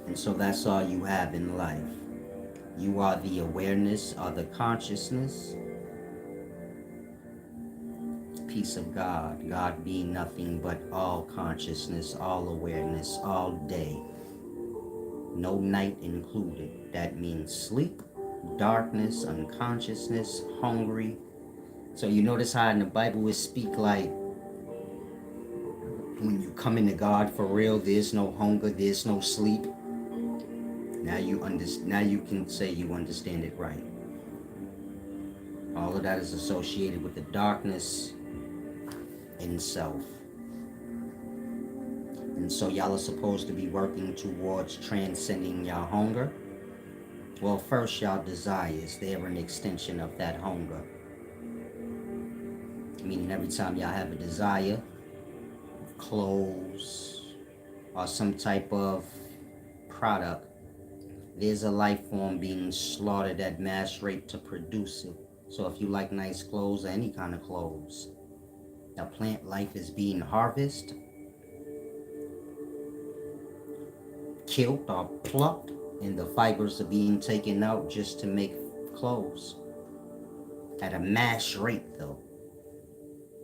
And so that's all you have in life. You are the awareness or the consciousness, peace of God. God being nothing but all consciousness, all awareness, all day. No night included. That means sleep, darkness, unconsciousness, hungry. So you notice how in the Bible it speak like when you come into God for real, there's no hunger, there's no sleep. Now you can say you understand it right. All of that is associated with the darkness in self. And so y'all are supposed to be working towards transcending y'all hunger. Well, first y'all desires, they're an extension of that hunger. Meaning every time y'all have a desire, clothes, or some type of product, there's a life form being slaughtered at mass rate to produce it. So if you like nice clothes or any kind of clothes, the plant life is being harvested, killed or plucked, and the fibers are being taken out just to make clothes. At a mass rate though.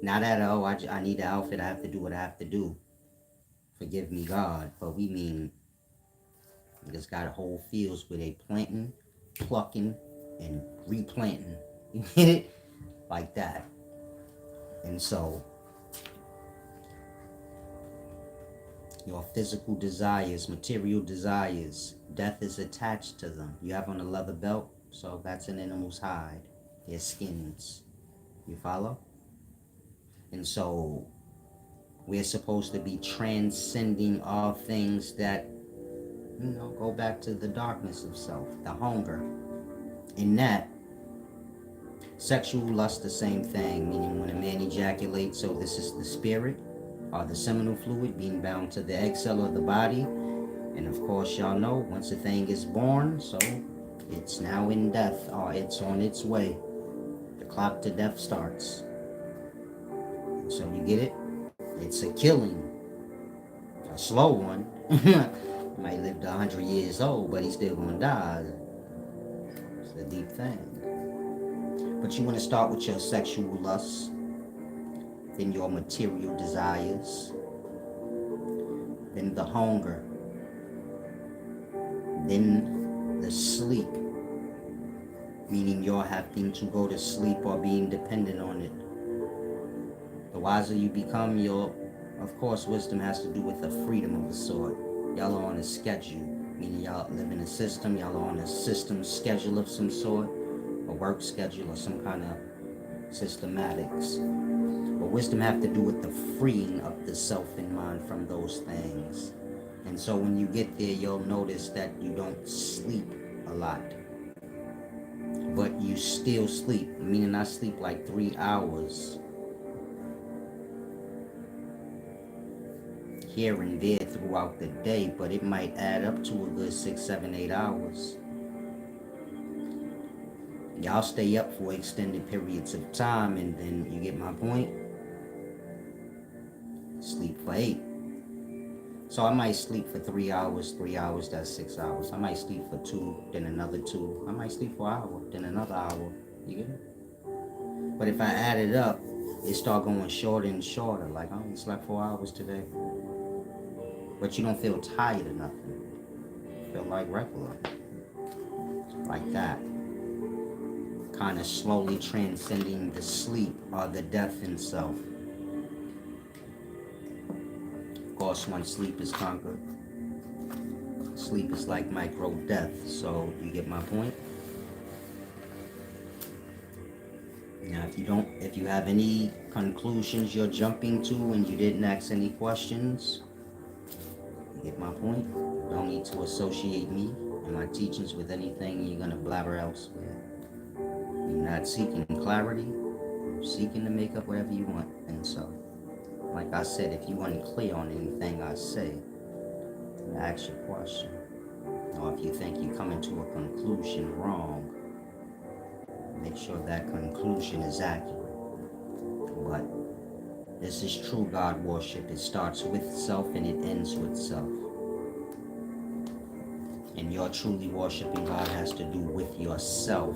Not at, I need an outfit, I have to do what I have to do. Forgive me God, but we mean just got whole fields where they planting, plucking, and replanting. You get it? Like that. And so your physical desires, material desires, death is attached to them. You have on a leather belt, so that's an animal's hide, their skins. You follow? And so we're supposed to be transcending all things that, go back to the darkness of self, the hunger. In that, sexual lust, the same thing, meaning when a man ejaculates, so this is the spirit or the seminal fluid being bound to the egg cell of the body. And of course, y'all know, once a thing is born, so it's now in death, or it's on its way. The clock to death starts. So you get it? It's a killing. A slow one. Might live to 100 years old, but he's still gonna die. It's a deep thing. But you want to start with your sexual lust, then your material desires, then the hunger, then the sleep, meaning you're having to go to sleep or being dependent on it. The wiser you become, of course, wisdom has to do with the freedom of the sort. Y'all are on a schedule, meaning y'all live in a system, y'all are on a system schedule of some sort, a work schedule or some kind of systematics. But wisdom have to do with the freeing of the self and mind from those things. And so when you get there, you'll notice that you don't sleep a lot. But you still sleep, meaning I sleep like 3 hours here and there throughout the day, but it might add up to a good 6, 7, 8 hours. Y'all stay up for extended periods of time, and then you get my point? Sleep for 8. So I might sleep for 3 hours, 3 hours, that's 6 hours. I might sleep for 2, then another 2. I might sleep for an hour, then another hour. You get it? But if I add it up, it start going shorter and shorter. Like I only slept 4 hours today. But you don't feel tired or nothing. You feel like regular. Like that. Kind of slowly transcending the sleep or the death in self. Of course, once sleep is conquered, sleep is like micro death. So you get my point? Now, if you have any conclusions you're jumping to and you didn't ask any questions, you get my point? You don't need to associate me and my teachings with anything you're gonna blabber elsewhere. You're not seeking clarity, you're seeking to make up whatever you want. And so, like I said, if you unclear on anything I say, ask your question. Or if you think you're coming to a conclusion wrong, make sure that conclusion is accurate. But this is true God worship. It starts with self and it ends with self. And your truly worshiping God has to do with yourself.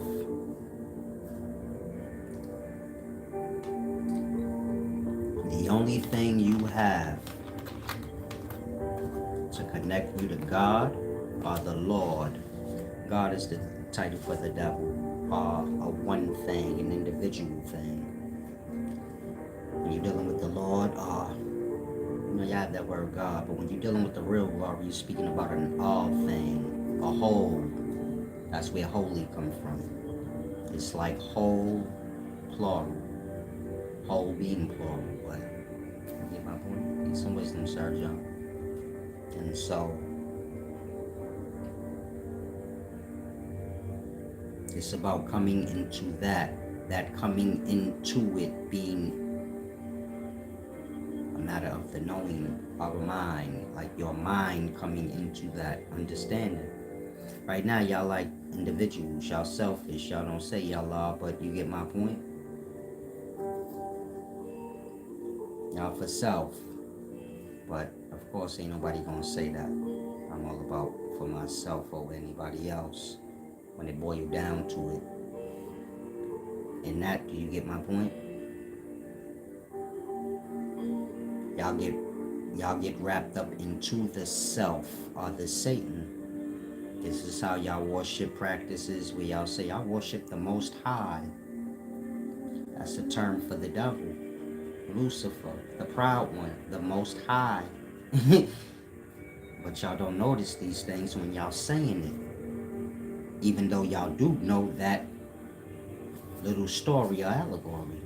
The only thing you have to connect you to God or the Lord, God is the title for the devil, or a one thing, an individual thing. When you're dealing with the Lord, you have that word God, but when you're dealing with the real God, you're speaking about an all thing, a whole. That's where holy comes from. It's like whole, plural. Whole being plural, but you get my point? Need some wisdom, Sir John. And so, it's about coming into that coming into it being a matter of the knowing of a mind, like your mind coming into that understanding. Right now, y'all like individuals, y'all selfish, y'all don't say y'all are, but you get my point? Y'all for self, but of course ain't nobody gonna say that. I'm all about for myself over anybody else when it boils down to it. And that, do you get my point? Y'all get wrapped up into the self or the Satan. This is how y'all worship practices where y'all say y'all worship the Most High. That's a term for the devil. Lucifer, the proud one, the Most High. But y'all don't notice these things when y'all saying it. Even though y'all do know that little story or allegory.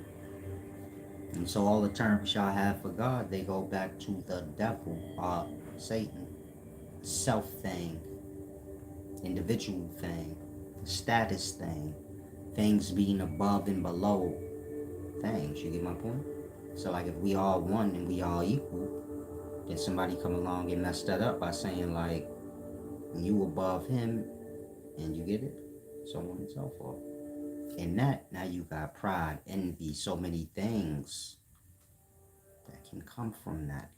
And so all the terms y'all have for God, they go back to the devil or Satan. Self thing, individual thing, status thing, things being above and below things. You get my point? So like if we all one and we all equal, then somebody come along and mess that up by saying like, you above him, and you get it? So on and so forth. And that, now you got pride, envy, so many things that can come from that.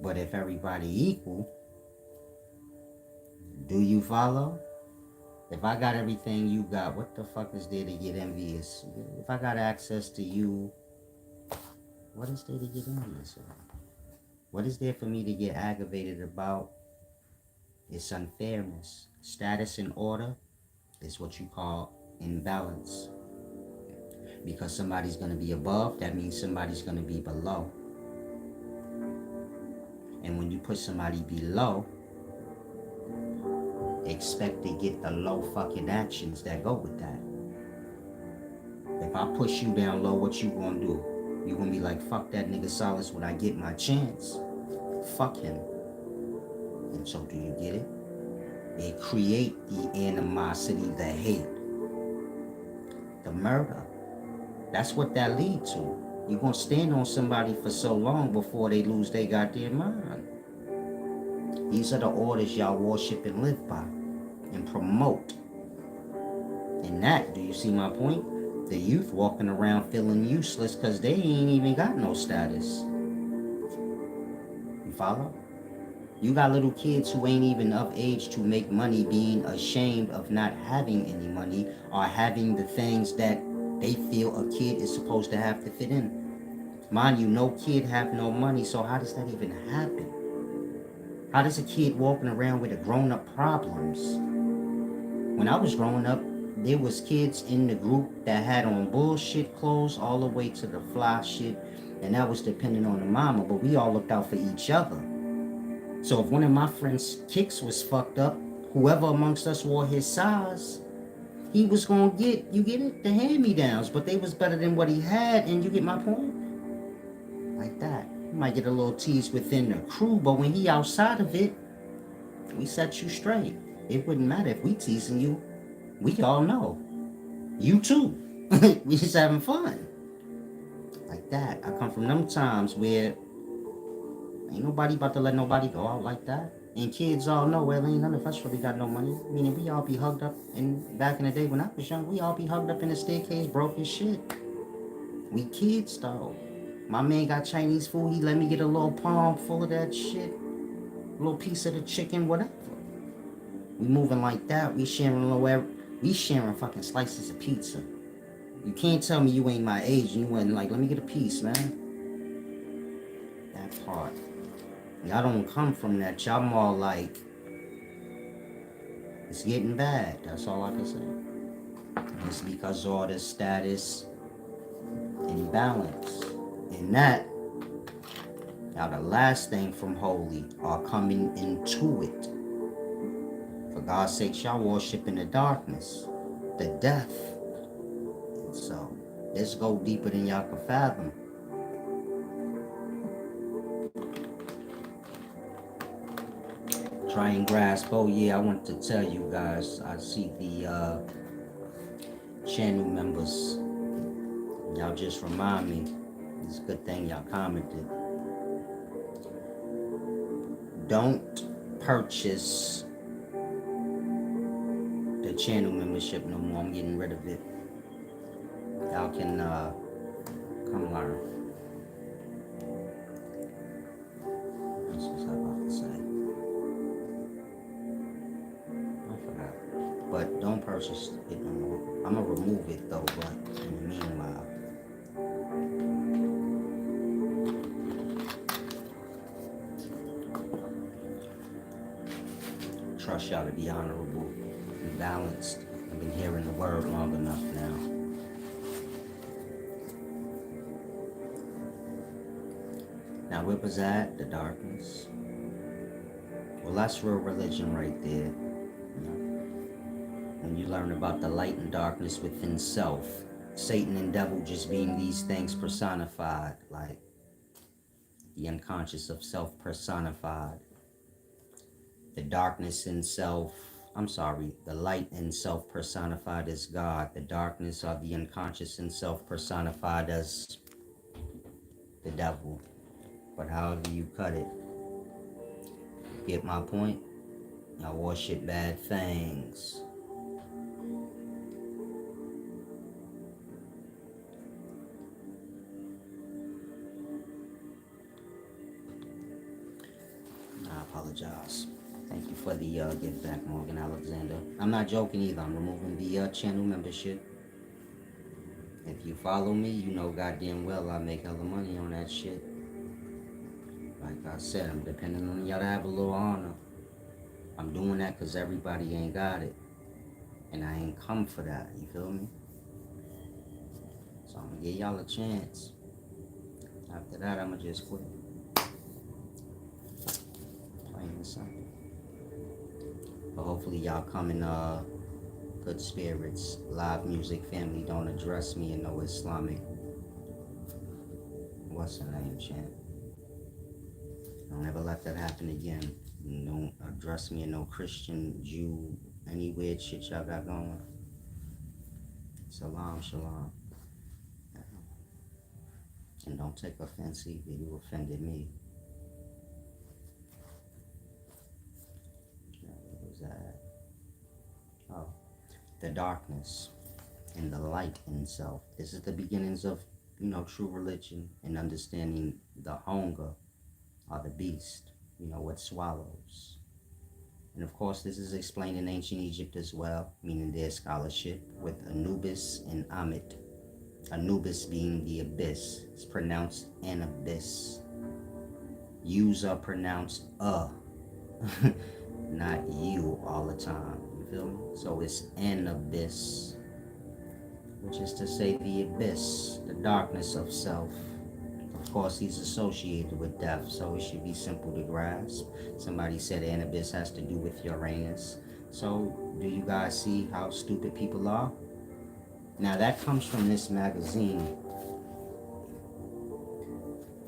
But if everybody equal, do you follow? If I got everything you got, what the fuck is there to get envious? If I got access to you, what is there to get envious about? What is there for me to get aggravated about? It's unfairness. Status and order is what you call imbalance. Because somebody's going to be above, that means somebody's going to be below. And when you put somebody below, expect to get the low fucking actions that go with that. If I push you down low, what you gonna do? You gonna be like, fuck that nigga Solace when I get my chance. fuck him. And so do you get it? It create the animosity, the hate, the murder. That's what that lead to. You're gonna stand on somebody for so long before they lose their goddamn mind. These are the orders y'all worship and live by and promote. And that, do you see my point? The youth walking around feeling useless because they ain't even got no status. You follow? You got little kids who ain't even of age to make money, being ashamed of not having any money or having the things that they feel a kid is supposed to have to fit in. Mind you, no kid have no money, so how does that even happen? How does a kid walking around with a grown-up problems? When I was growing up, there was kids in the group that had on bullshit clothes all the way to the fly shit, and that was depending on the mama, but we all looked out for each other. So if one of my friends' kicks was fucked up, whoever amongst us wore his size, he was gonna get, you get it, the hand-me-downs, but they was better than what he had, and you get my point? Like that. You might get a little tease within the crew, but when he outside of it, we set you straight. It wouldn't matter if we teasing you. We all know. You too. We just having fun. Like that. I come from them times where ain't nobody about to let nobody go out like that. And kids all know, well, ain't none of us really got no money. Meaning we all be hugged up. And back in the day when I was young, we all be hugged up in the staircase, broke as shit. We kids though. My man got Chinese food. He let me get a little palm full of that shit. A little piece of the chicken, whatever. We moving like that. We sharing fucking slices of pizza. You can't tell me you ain't my age and you wasn't like, let me get a piece, man. That part. Y'all don't come from that. Y'all more like, it's getting bad. That's all I can say. It's because all this status and balance. And that, now the last thing from holy are coming into it. For God's sake, y'all worship in the darkness, the death. And so, let's go deeper than y'all can fathom. Try and grasp. Oh yeah, I want to tell you guys, I see the channel members. Y'all just remind me. It's a good thing y'all commented. Don't purchase the channel membership no more. I'm getting rid of it. Y'all can come learn. That's what I was about to say. I forgot. But don't purchase it no more. I'm gonna remove it though, but in the meanwhile. Trust y'all to be honorable and balanced. I've been hearing the word long enough now. Now where was that? The darkness. Well, that's real religion right there. You know? When you learn about the light and darkness within self, Satan and devil just being these things personified, like the unconscious of self personified. The darkness in self, the light in self personified as God. The darkness of the unconscious in self personified as the devil. But however you cut it, get my point? Y'all worship bad things. I apologize. Thank you for the give back, Morgan Alexander. I'm not joking either. I'm removing the channel membership. If you follow me, you know goddamn well I make hella money on that shit. Like I said, I'm depending on y'all to have a little honor. I'm doing that because everybody ain't got it. And I ain't come for that, you feel me? So I'm going to give y'all a chance. After that, I'm going to just quit. Plain and simple. But hopefully y'all come in good spirits. Live music family, don't address me in no Islamic. What's her name, champ? Don't ever let that happen again. Don't address me in no Christian, Jew, any weird shit y'all got going. Salam, shalom. And don't take offense either. You offended me. What was that? Oh, the darkness and the light in self. This is the beginnings of, true religion and understanding the hunger or the beast, what swallows. And of course, this is explained in ancient Egypt as well, meaning their scholarship with Anubis and Amit. Anubis being the abyss. It's pronounced an abyss. U's are pronounced not you all the time. You feel me? So it's an abyss, which is to say the abyss, the darkness of self. Of course, he's associated with death, so it should be simple to grasp. Somebody said an abyss has to do with Uranus. So, do you guys see how stupid people are? Now, that comes from this magazine.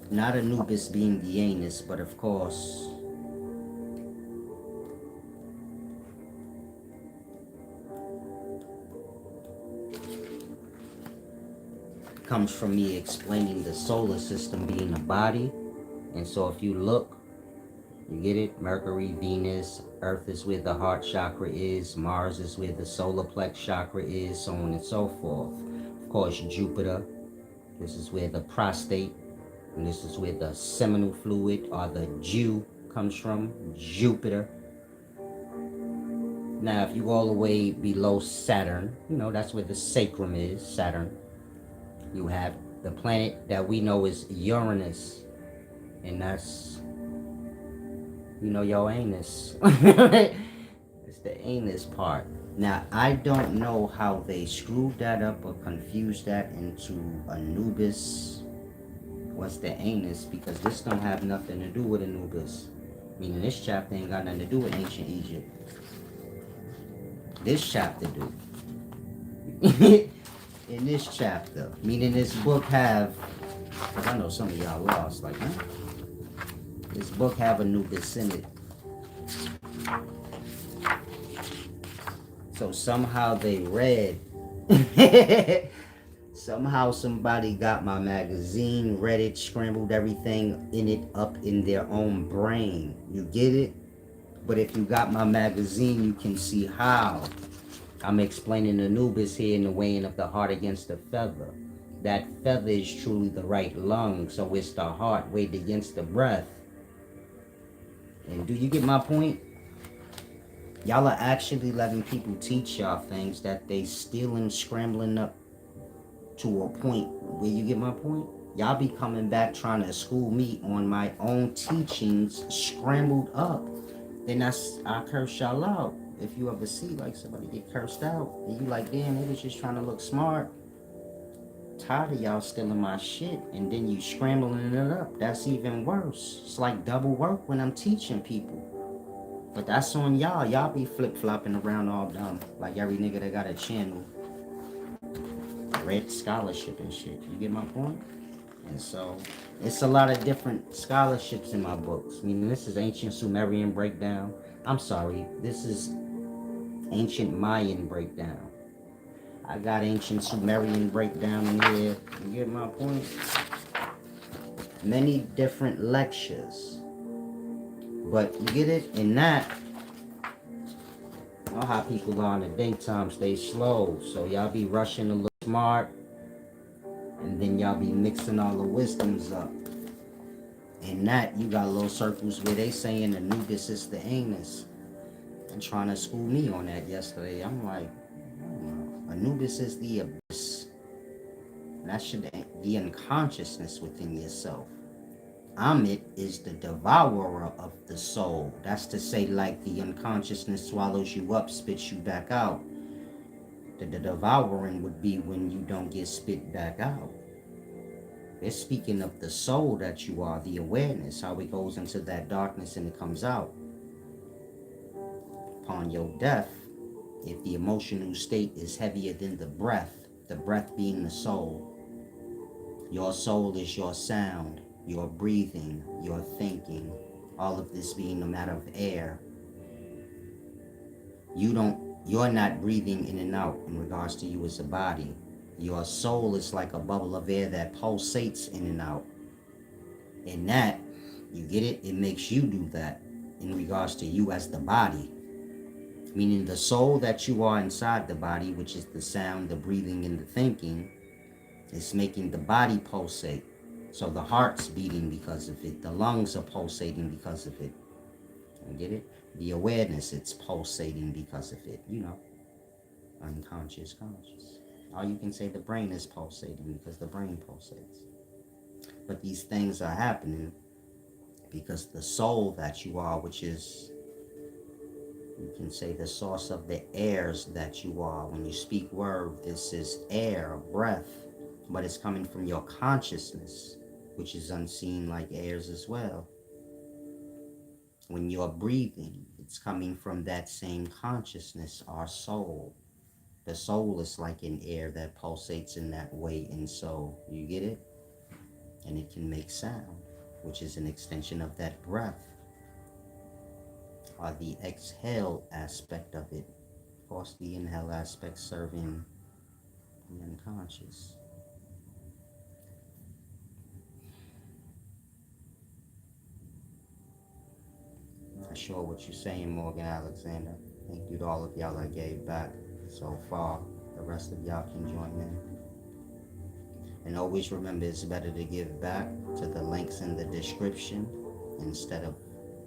Not Anubis being the anus, but of course, comes from me explaining the solar system being a body. And so if you look, you get it? Mercury, Venus, Earth is where the heart chakra is, Mars is where the solar plex chakra is, so on and so forth. Of course, Jupiter, this is where the prostate, and this is where the seminal fluid or the Jew comes from, Jupiter. Now, if you go all the way below Saturn, that's where the sacrum is, Saturn. You have the planet that we know is Uranus, and that's, your anus. It's the anus part. Now, I don't know how they screwed that up or confused that into Anubis. What's the anus? Because this don't have nothing to do with Anubis. Meaning this chapter ain't got nothing to do with ancient Egypt. This chapter do. In this chapter, meaning this book have, because I know some of y'all lost, like, huh? This book have Anubis in it. So somehow they read, somehow somebody got my magazine, read it, scrambled everything in it up in their own brain. You get it? But if you got my magazine, you can see how. I'm explaining Anubis here in the weighing of the heart against the feather. That feather is truly the right lung, so it's the heart weighed against the breath. And do you get my point? Y'all are actually letting people teach y'all things that they stealing, scrambling up to a point where you get my point? Y'all be coming back trying to school me on my own teachings scrambled up. Then I curse y'all out. If you ever see like somebody get cursed out and you like, damn, they was just trying to look smart. Tired of y'all stealing my shit and then you scrambling it up. That's even worse. It's like double work when I'm teaching people. But that's on y'all. Y'all be flip-flopping around all dumb. Like every nigga that got a channel. Read scholarship and shit. You get my point? And so, it's a lot of different scholarships in my books. I mean, this is ancient Sumerian breakdown. I'm sorry, this is ancient Mayan breakdown. I got ancient Sumerian breakdown in here. You get my point? Many different lectures. But you get it? In that, you know how people are in the daytime, stay slow. So y'all be rushing to look smart. And then y'all be mixing all the wisdoms up. In that, you got little circles where they saying Anubis is the anus. And trying to school me on that yesterday. I'm like, Anubis is the abyss. And that should be unconsciousness within yourself. Amit is the devourer of the soul. That's to say, like the unconsciousness swallows you up, spits you back out. The devouring would be when you don't get spit back out. They're speaking of the soul that you are, the awareness, how it goes into that darkness and it comes out. Upon your death, if the emotional state is heavier than the breath being the soul, your soul is your sound, your breathing, your thinking, all of this being a matter of air, you're not breathing in and out in regards to you as a body. Your soul is like a bubble of air that pulsates in and out. And that, you get it? It makes you do that in regards to you as the body. Meaning the soul that you are inside the body, which is the sound, the breathing, and the thinking, is making the body pulsate. So the heart's beating because of it. The lungs are pulsating because of it. You get it? The awareness, it's pulsating because of it. Unconscious, conscious. Or you can say the brain is pulsating because the brain pulsates. But these things are happening because the soul that you are, which is, you can say, the source of the airs that you are. When you speak word, this is air, breath, but it's coming from your consciousness, which is unseen like airs as well. When you're breathing, it's coming from that same consciousness, our soul. The soul is like an air that pulsates in that way, and so, you get it? And it can make sound, which is an extension of that breath, or the exhale aspect of it. Of course, the inhale aspect serving the unconscious. Not sure what you're saying, Morgan Alexander. Thank you to all of y'all I gave back so far. The rest of y'all can join in. And always remember, it's better to give back to the links in the description instead of,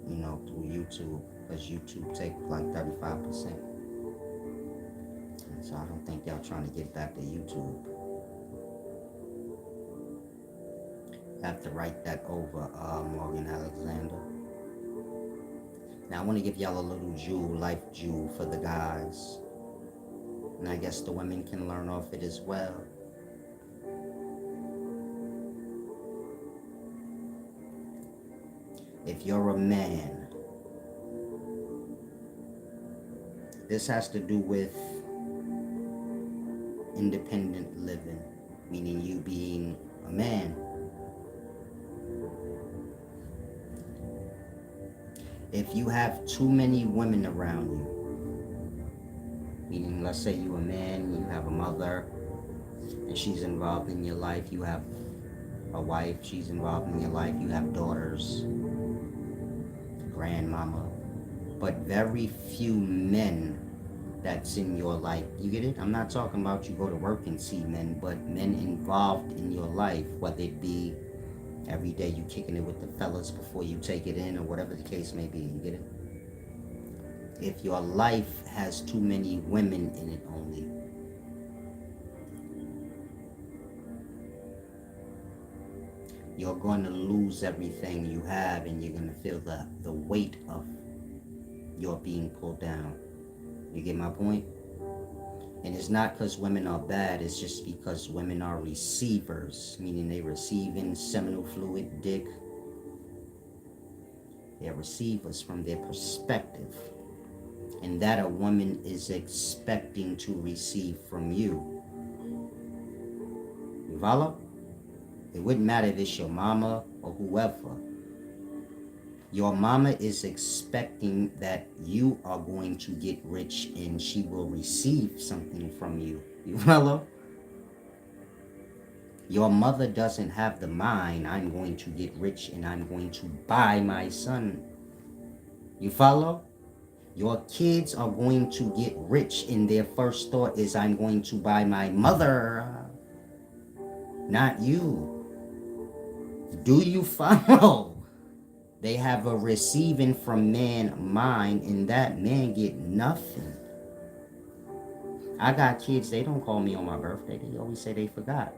through YouTube, because YouTube take like 35%. And so I don't think y'all trying to get back to YouTube. Have to write that over, Morgan Alexander. Now I want to give y'all a little jewel, life jewel for the guys. And I guess the women can learn off it as well. If you're a man, this has to do with independent living, meaning you being a man. If you have too many women around you, meaning let's say you're a man, you have a mother, and she's involved in your life, you have a wife, she's involved in your life, you have daughters, grandmama, but very few men that's in your life. You get it? I'm not talking about you go to work and see men, but men involved in your life, whether it be every day you kicking it with the fellas before you take it in, or whatever the case may be. You get it? If your life has too many women in it only, you're going to lose everything you have, and you're going to feel the weight of your being pulled down. You get my point? And it's not because women are bad, it's just because women are receivers, meaning they receiving seminal fluid, dick. They're receivers from their perspective. And that a woman is expecting to receive from you. You follow? It wouldn't matter if it's your mama or whoever. Your mama is expecting that you are going to get rich and she will receive something from you. You follow? Your mother doesn't have the mind, I'm going to get rich and I'm going to buy my son. You follow? Your kids are going to get rich and their first thought is, I'm going to buy my mother, not you. Do you follow? They have a receiving from man mind, and that man get nothing. I got kids, they don't call me on my birthday. They always say they forgot.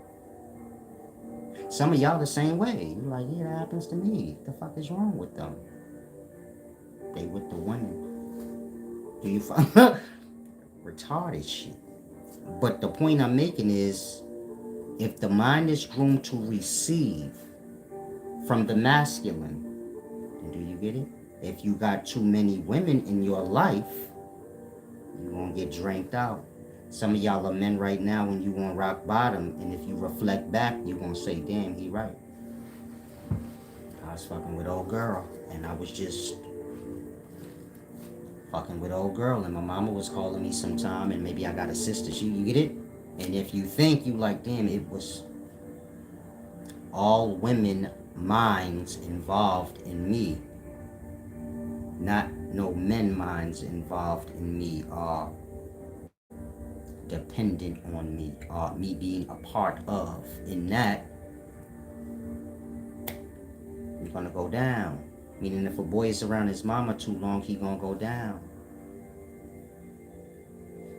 Some of y'all the same way. You're like, yeah, that happens to me. What the fuck is wrong with them? They with the women. Do you follow? Retarded shit. But the point I'm making is, if the mind is groomed to receive from the masculine, do you get it? If you got too many women in your life, you're going to get dranked out. Some of y'all are men right now when you on rock bottom, and if you reflect back, you're going to say, damn, he right. was fucking with old girl, and I was just fucking with old girl, and my mama was calling me sometime, and maybe I got a sister. You get it? And if you think you like, damn, it was all women minds involved in me, not no men minds involved in me, are dependent on me, me being a part of. In that, you're gonna go down. Meaning, if a boy is around his mama too long, he gonna go down.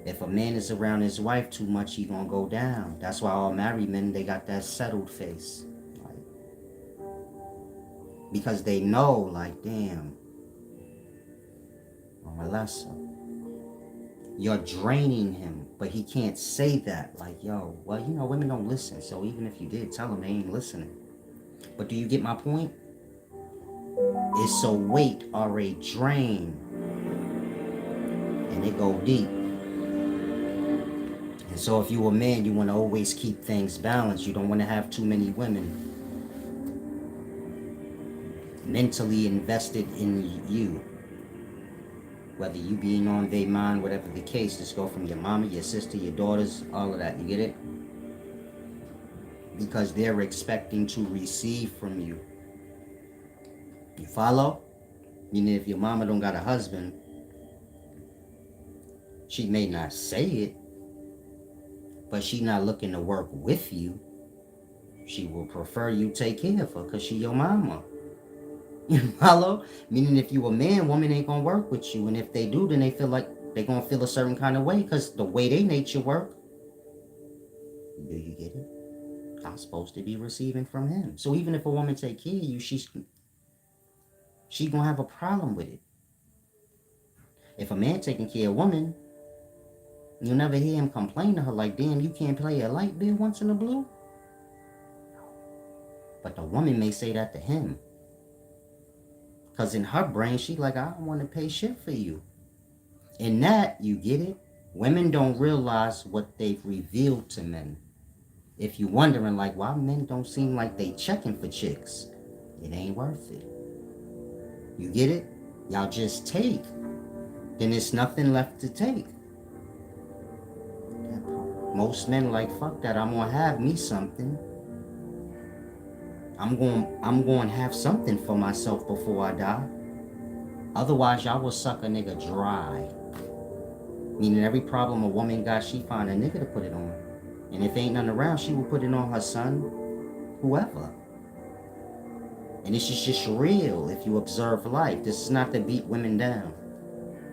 If a man is around his wife too much, he gonna go down. That's why all married men, they got that settled face. Like, because they know, like, damn, Melissa, you're draining him. But he can't say that. Like, yo, well, women don't listen. So even if you did, tell them they ain't listening. But do you get my point? It's a weight or a drain. And it go deep. And so if you a man, you want to always keep things balanced. You don't want to have too many women mentally invested in you. Whether you being on their mind, whatever the case, just go from your mama, your sister, your daughters, all of that. You get it? Because they're expecting to receive from you. You follow? Meaning if your mama don't got a husband, she may not say it, but she not looking to work with you. She will prefer you take care of her because she your mama. You follow? Meaning if you a man, woman ain't gonna work with you. And if they do, then they feel like they gonna feel a certain kind of way because the way they nature work. Do you get it? I'm supposed to be receiving from him. So even if a woman take care of you, she gonna have a problem with it. If a man taking care of a woman, you'll never hear him complain to her like, damn, you can't play a light bill once in a blue. But the woman may say that to him. Because in her brain, she like, I don't want to pay shit for you. In that, you get it? Women don't realize what they've revealed to men. If you're wondering, like, why men don't seem like they checking for chicks, it ain't worth it. You get it? Y'all just take. Then there's nothing left to take. Most men like, fuck that, I'm gonna have me something. I'm going to have something for myself before I die. Otherwise, y'all will suck a nigga dry. Meaning every problem a woman got, she find a nigga to put it on. And if ain't none around, she will put it on her son, whoever. And this is just real if you observe life. This is not to beat women down.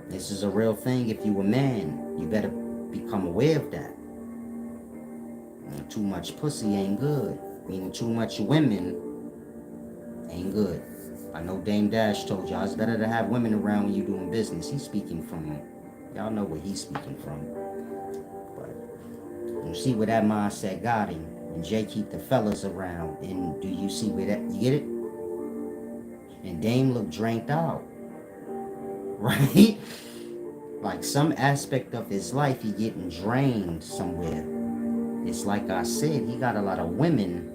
This is a real thing. If you a man, you better become aware of that. And too much pussy ain't good. Meaning too much women ain't good. I know Dame Dash told y'all it's better to have women around when you're doing business. He's speaking from, y'all know where he's speaking from. But you see where that mindset got him. And Jay keep the fellas around. And do you see where that, you get it? And Dame looked drained out. Right? Like some aspect of his life, he getting drained somewhere. It's like I said, he got a lot of women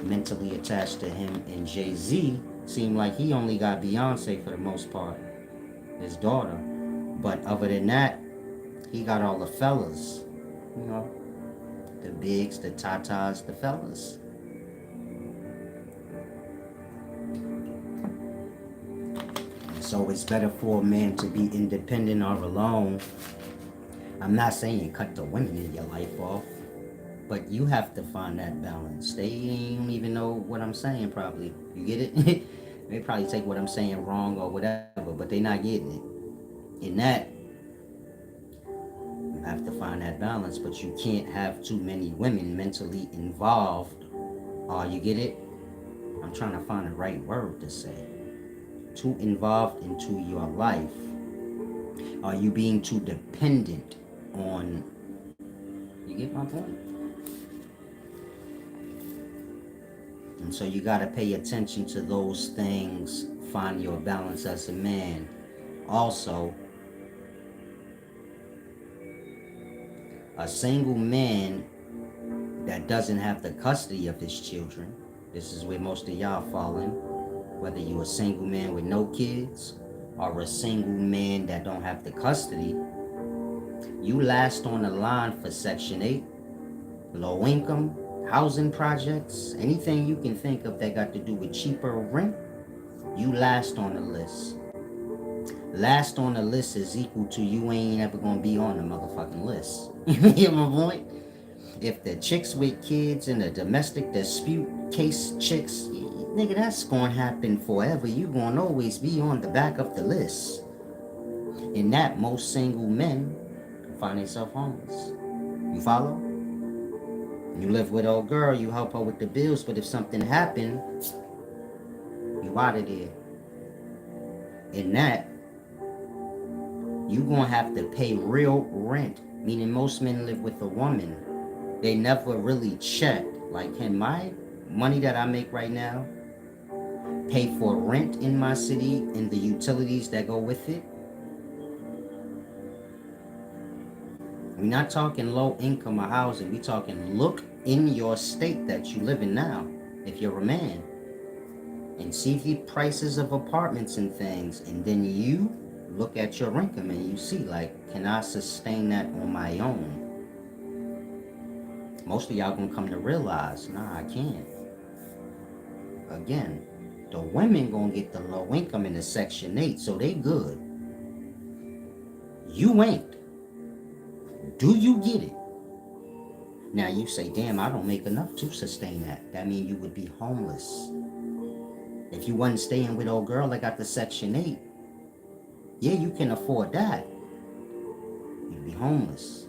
mentally attached to him, and Jay-Z seemed like he only got Beyonce for the most part, his daughter. But other than that, he got all the fellas, the bigs, the tatas, the fellas. And so it's better for a man to be independent or alone. I'm not saying cut the women in your life off, but you have to find that balance. They don't even know what I'm saying probably. You get it? They probably take what I'm saying wrong or whatever, but they not getting it. In that, you have to find that balance, but you can't have too many women mentally involved. You get it? I'm trying to find the right word to say. Too involved into your life. Are you being too dependent on... You get my point? And so you got to pay attention to those things. Find your balance as a man. Also, a single man that doesn't have the custody of his children, This is where most of y'all falling. Whether you a single man with no kids or a single man that don't have the custody, you last on the line for Section 8, low income, housing projects, anything you can think of that got to do with cheaper rent, you last on the list. Last on the list is equal to you ain't ever gonna be on the motherfucking list. You get my point? If the chicks with kids in a domestic dispute case chicks, nigga, that's gonna happen forever. You gonna always be on the back of the list. In that, most single men find themselves homeless. You follow? You live with old girl, you help her with the bills, but if something happened, you out of there. In that, you gonna have to pay real rent. Meaning most men live with a woman. They never really check. Like, can my money that I make right now pay for rent in my city and the utilities that go with it? We're not talking low income or housing. We're talking look in your state that you live in now, if you're a man, and see the prices of apartments and things, and then you look at your income and you see, like, can I sustain that on my own? Most of y'all gonna come to realize, nah, I can't. Again, the women gonna get the low income in the Section 8, so they good. You ain't. Do you get it? Now you say, damn, I don't make enough to sustain that. That means you would be homeless. If you wasn't staying with old girl that got the Section 8, yeah, you can afford that. You'd be homeless.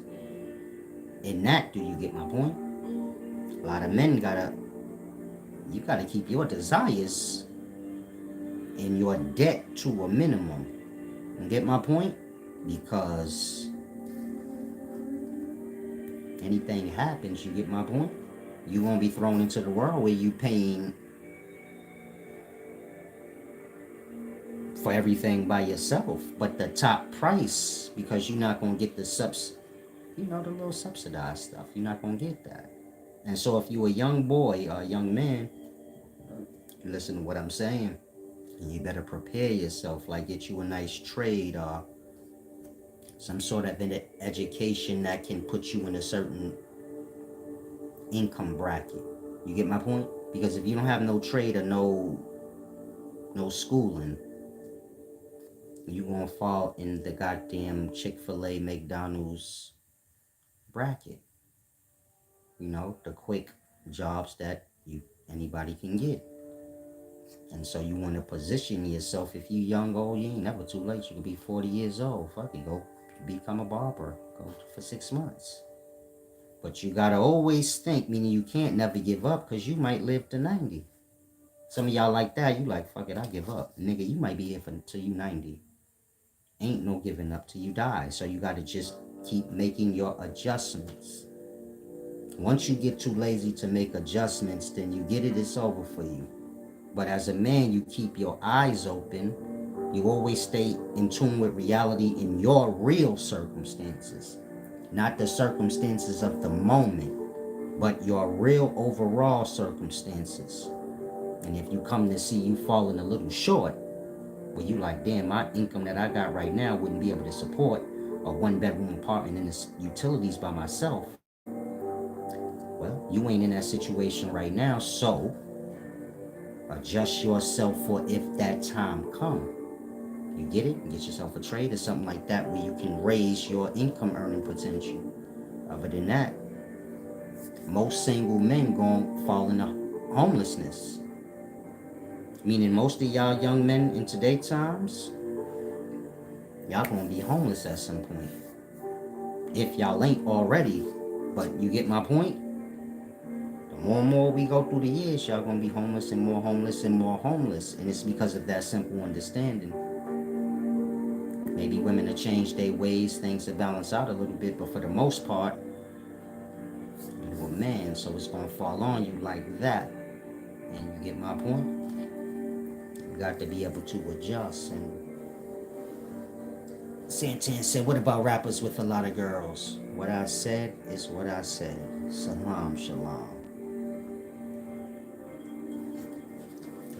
In that, do you get my point? A lot of men you gotta keep your desires and your debt to a minimum. You get my point? Because anything happens, you get my point? You won't be thrown into the world where you paying for everything by yourself, but the top price, because you're not gonna get the the little subsidized stuff. You're not gonna get that. And so if you a young boy or a young man, you listen to what I'm saying, you better prepare yourself, like get you a nice trade or some sort of an education that can put you in a certain income bracket. You get my point? Because if you don't have no trade or no schooling, you gonna fall in the goddamn Chick-fil-A, McDonald's bracket. The quick jobs that anybody can get. And so you want to position yourself. If you young, old, you ain't never too late. You could be 40 years old. Fuck it, go become a barber. Go for 6 months. But you gotta always think, meaning you can't never give up, because you might live to 90. Some of y'all like that, you like, fuck it, I give up. Nigga, you might be here till you 90. Ain't no giving up till you die. So you gotta just keep making your adjustments. Once you get too lazy to make adjustments, then you get it, it's over for you. But as a man, you keep your eyes open. You always stay in tune with reality in your real circumstances. Not the circumstances of the moment, but your real overall circumstances. And if you come to see you falling a little short, well, you like, damn, my income that I got right now wouldn't be able to support a one-bedroom apartment and the utilities by myself. Well, you ain't in that situation right now, so adjust yourself for if that time come. You get it? Get yourself a trade or something like that where you can raise your income earning potential. Other than that, most single men gonna fall into homelessness. Meaning most of y'all young men in today's times, y'all gonna be homeless at some point. If y'all ain't already. But you get my point? The more and more we go through the years, y'all gonna be homeless and more homeless and more homeless. And it's because of that simple understanding. Maybe women have changed their ways, things have balanced out a little bit, but for the most part, you're a man, so it's gonna fall on you like that. And you get my point? You got to be able to adjust. And Santan said, what about rappers with a lot of girls? What I said is what I said. Salam, shalom.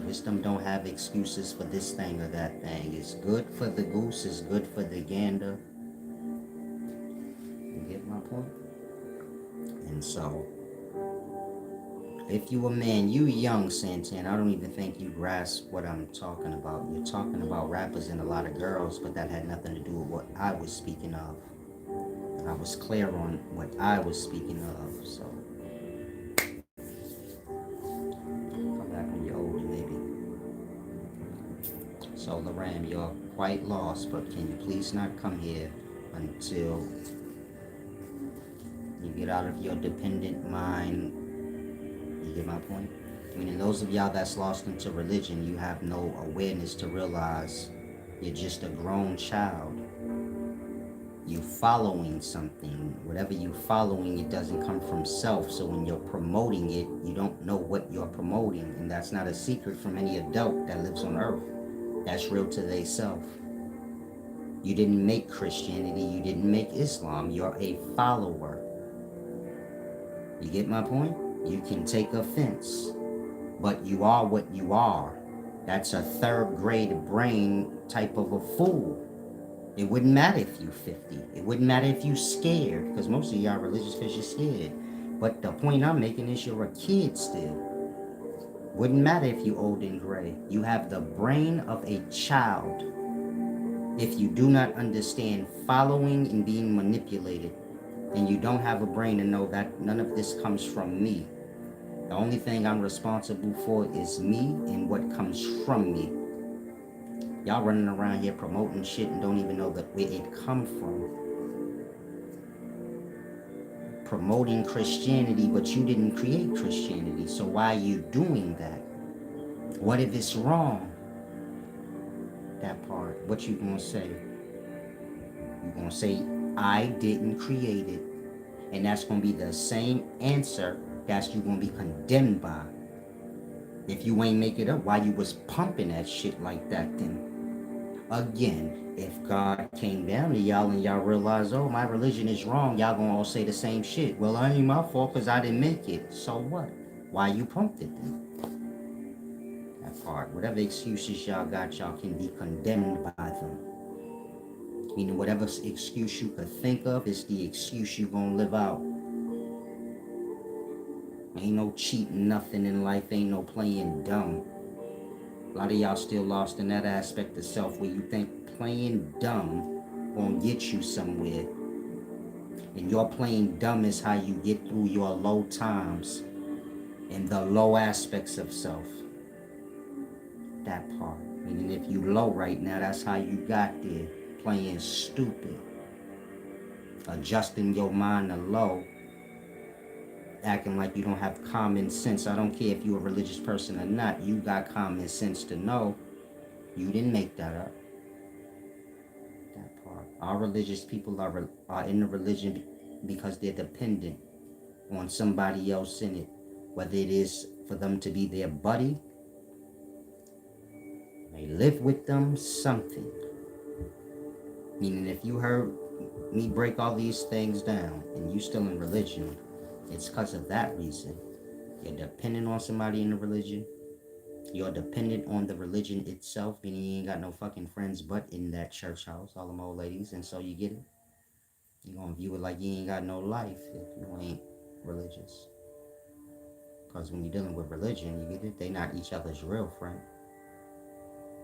Wisdom don't have excuses for this thing or that thing. It's good for the goose, it's good for the gander. You get my point? And so, if you a man, you young, Santan, I don't even think you grasp what I'm talking about. You're talking about rappers and a lot of girls, but that had nothing to do with what I was speaking of. And I was clear on what I was speaking of, so come back when you're older, maybe. So, Loran, you're quite lost, but can you please not come here until you get out of your dependent mind? You get my point? Meaning those of y'all that's lost into religion, you have no awareness to realize you're just a grown child. You following something. Whatever you following, it doesn't come from self. So when you're promoting it, you don't know what you're promoting. And that's not a secret from any adult that lives on earth. That's real to they self. You didn't make Christianity, you didn't make Islam. You're a follower. You get my point? You can take offense, but you are what you are. That's a third grade brain type of a fool. It wouldn't matter if you 50. It wouldn't matter if you scared, because most of y'all religious because you're scared. But the point I'm making is you're a kid still. Wouldn't matter if you old and gray. You have the brain of a child. If you do not understand following and being manipulated, and you don't have a brain to know that none of this comes from me. The only thing I'm responsible for is me and what comes from me. Y'all running around here promoting shit and don't even know where it come from. Promoting Christianity, but you didn't create Christianity. So why are you doing that? What if it's wrong? That part. What you gonna say? You gonna say, I didn't create it. And that's gonna be the same answer that you gonna be condemned by. If you ain't make it up, why you was pumping that shit like that then? Again, if God came down to y'all and y'all realize, oh, my religion is wrong, y'all gonna all say the same shit. Well, I ain't my fault because I didn't make it. So what? Why you pumped it then? That part. Whatever excuses y'all got, y'all can be condemned by them. Meaning whatever excuse you could think of is the excuse you gonna live out. Ain't no cheating nothing in life, ain't no playing dumb. A lot of y'all still lost in that aspect of self where you think playing dumb gonna get you somewhere. And your playing dumb is how you get through your low times and the low aspects of self. That part. Meaning if you low right now, that's how you got there. Playing stupid. Adjusting your mind to low. Acting like you don't have common sense. I don't care if you're a religious person or not. You got common sense to know you didn't make that up. That part. All religious people are in the religion because they're dependent on somebody else in it. Whether it is for them to be their buddy, they live with them, something. Meaning if you heard me break all these things down and you still in religion, it's because of that reason. You're dependent on somebody in the religion. You're dependent on the religion itself, meaning you ain't got no fucking friends but in that church house, all them old ladies, and so you get it. You're gonna view it like you ain't got no life if you ain't religious. Because when you're dealing with religion, you get it, they not each other's real friend.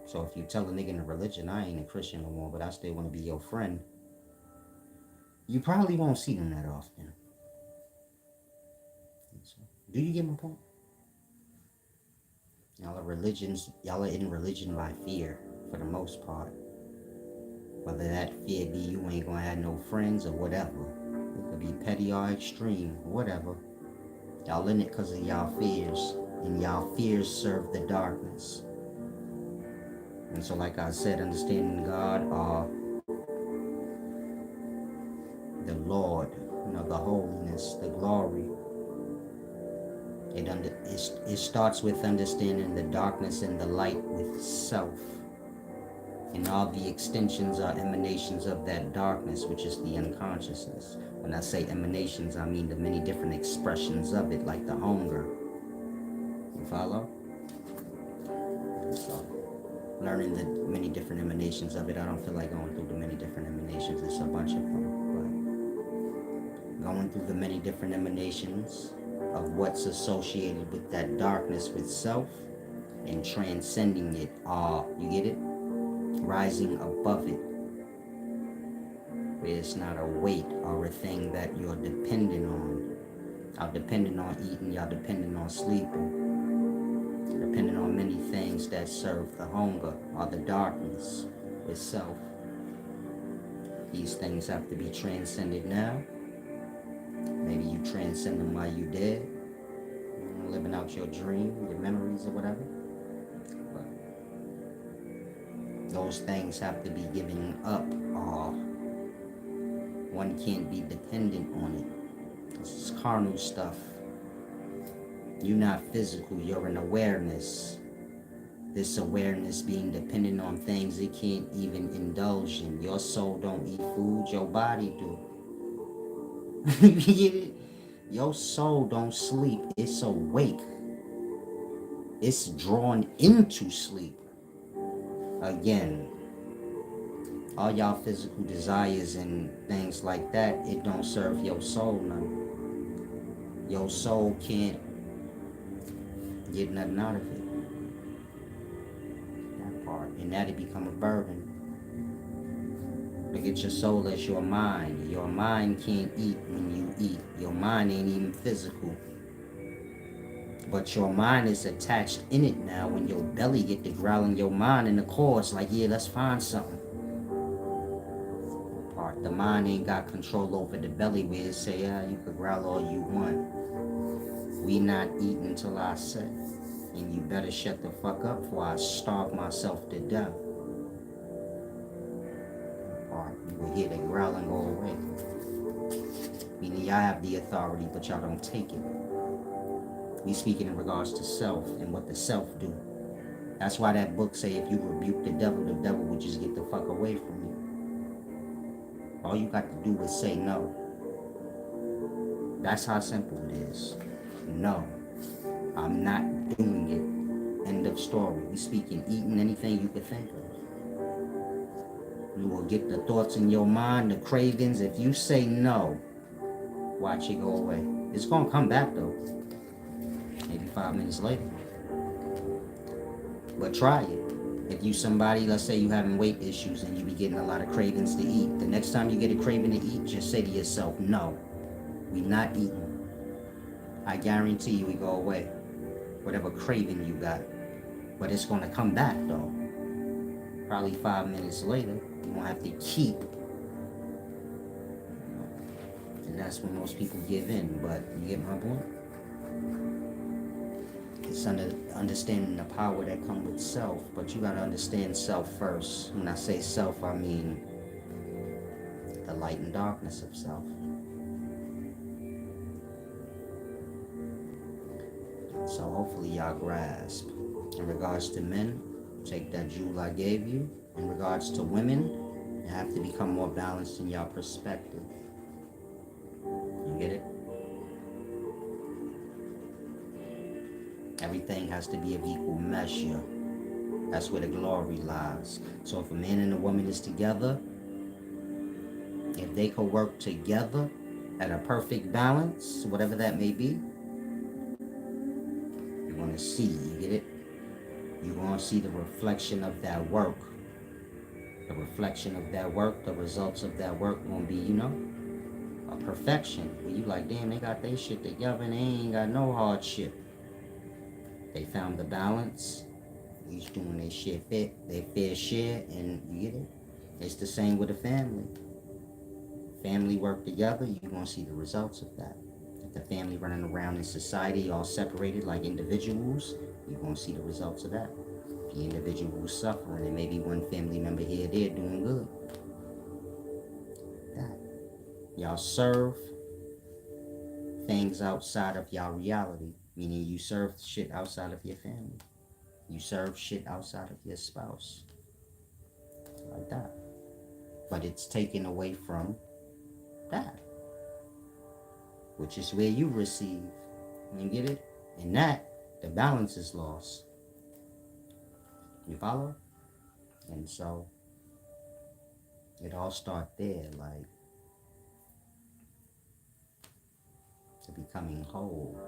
So if you tell a nigga in a religion, I ain't a Christian no more, but I still want to be your friend, you probably won't see them that often. So, do you get my point? Y'all are in religion by fear, for the most part. Whether that fear be you ain't gonna have no friends or whatever. It could be petty or extreme, or whatever. Y'all in it because of y'all fears, and y'all fears serve the darkness. And so like I said, understanding God or the Lord, the holiness, the glory. It starts with understanding the darkness and the light with self. And all the extensions are emanations of that darkness, which is the unconsciousness. When I say emanations, I mean the many different expressions of it, like the hunger. You follow? So, learning the many different emanations of it. I don't feel like going through the many different emanations. It's a bunch of them. But going through the many different emanations of what's associated with that darkness with self and transcending it all. You get it? Rising above it. Where it's not a weight or a thing that you're dependent on. Y'all dependent on eating, y'all dependent on sleeping, dependent on many things that serve the hunger or the darkness with self. These things have to be transcended now. Maybe you transcend them while you're dead, living out your dream, your memories or whatever. But those things have to be given up, or one can't be dependent on it. This is carnal stuff. You're not physical, you're an awareness. This awareness being dependent on things it can't even indulge in. Your soul don't eat food, your body do. You get it? Your soul don't sleep, it's awake. It's drawn into sleep. Again, all y'all physical desires and things like that, it don't serve your soul none. Your soul can't get nothing out of it. That part. And that'll become a burden. Look at your soul as your mind. Your mind can't eat when you eat. Your mind ain't even physical. But your mind is attached in it now. When your belly get to growling your mind in the chorus, like, yeah, let's find something. Part. The mind ain't got control over the belly where it say, yeah, you could growl all you want. We not eating until I say. And you better shut the fuck up before I starve myself to death. Or you will hear the growling go away. Meaning y'all have the authority, but y'all don't take it. We speaking in regards to self and what the self do. That's why that book say if you rebuke the devil would just get the fuck away from you. All you got to do is say no. That's how simple it is. No, I'm not doing it. End of story. We speaking eating anything you could think of. You will get the thoughts in your mind, the cravings. If you say no, watch it go away. It's gonna come back though. Maybe 5 minutes later. But try it. If you somebody, let's say you having weight issues and you be getting a lot of cravings to eat. The next time you get a craving to eat, just say to yourself, no, we not eating. I guarantee you it go away. Whatever craving you got. But it's gonna come back though. Probably 5 minutes later. You won't have to keep. And that's when most people give in. But you get my point? It's understanding the power that comes with self, but you gotta understand self first. When I say self, I mean the light and darkness of self. So hopefully y'all grasp. In regards to men, take that jewel I gave you. In regards to women, you have to become more balanced in your perspective. You get it? Everything has to be of equal measure. That's where the glory lies. So if a man and a woman is together, if they could work together at a perfect balance, whatever that may be, you're going to see, you get it? You're going to see the reflection of that work. The reflection of that work, the results of that work going to be, a perfection. Where you like, damn, they got their shit together and they ain't got no hardship. They found the balance. Each doing their shit fit, their fair share, and you get it? It's the same with a family. Family work together, you're going to see the results of that. If the family running around in society all separated like individuals, you're going to see the results of that. If the individual is suffering, and maybe one family member here, they're doing good. That. Y'all serve things outside of y'all reality, meaning you serve shit outside of your family. You serve shit outside of your spouse. Like that. But it's taken away from that. Which is where you receive. You get it? In that, the balance is lost. You follow? And so it all start there, like to becoming whole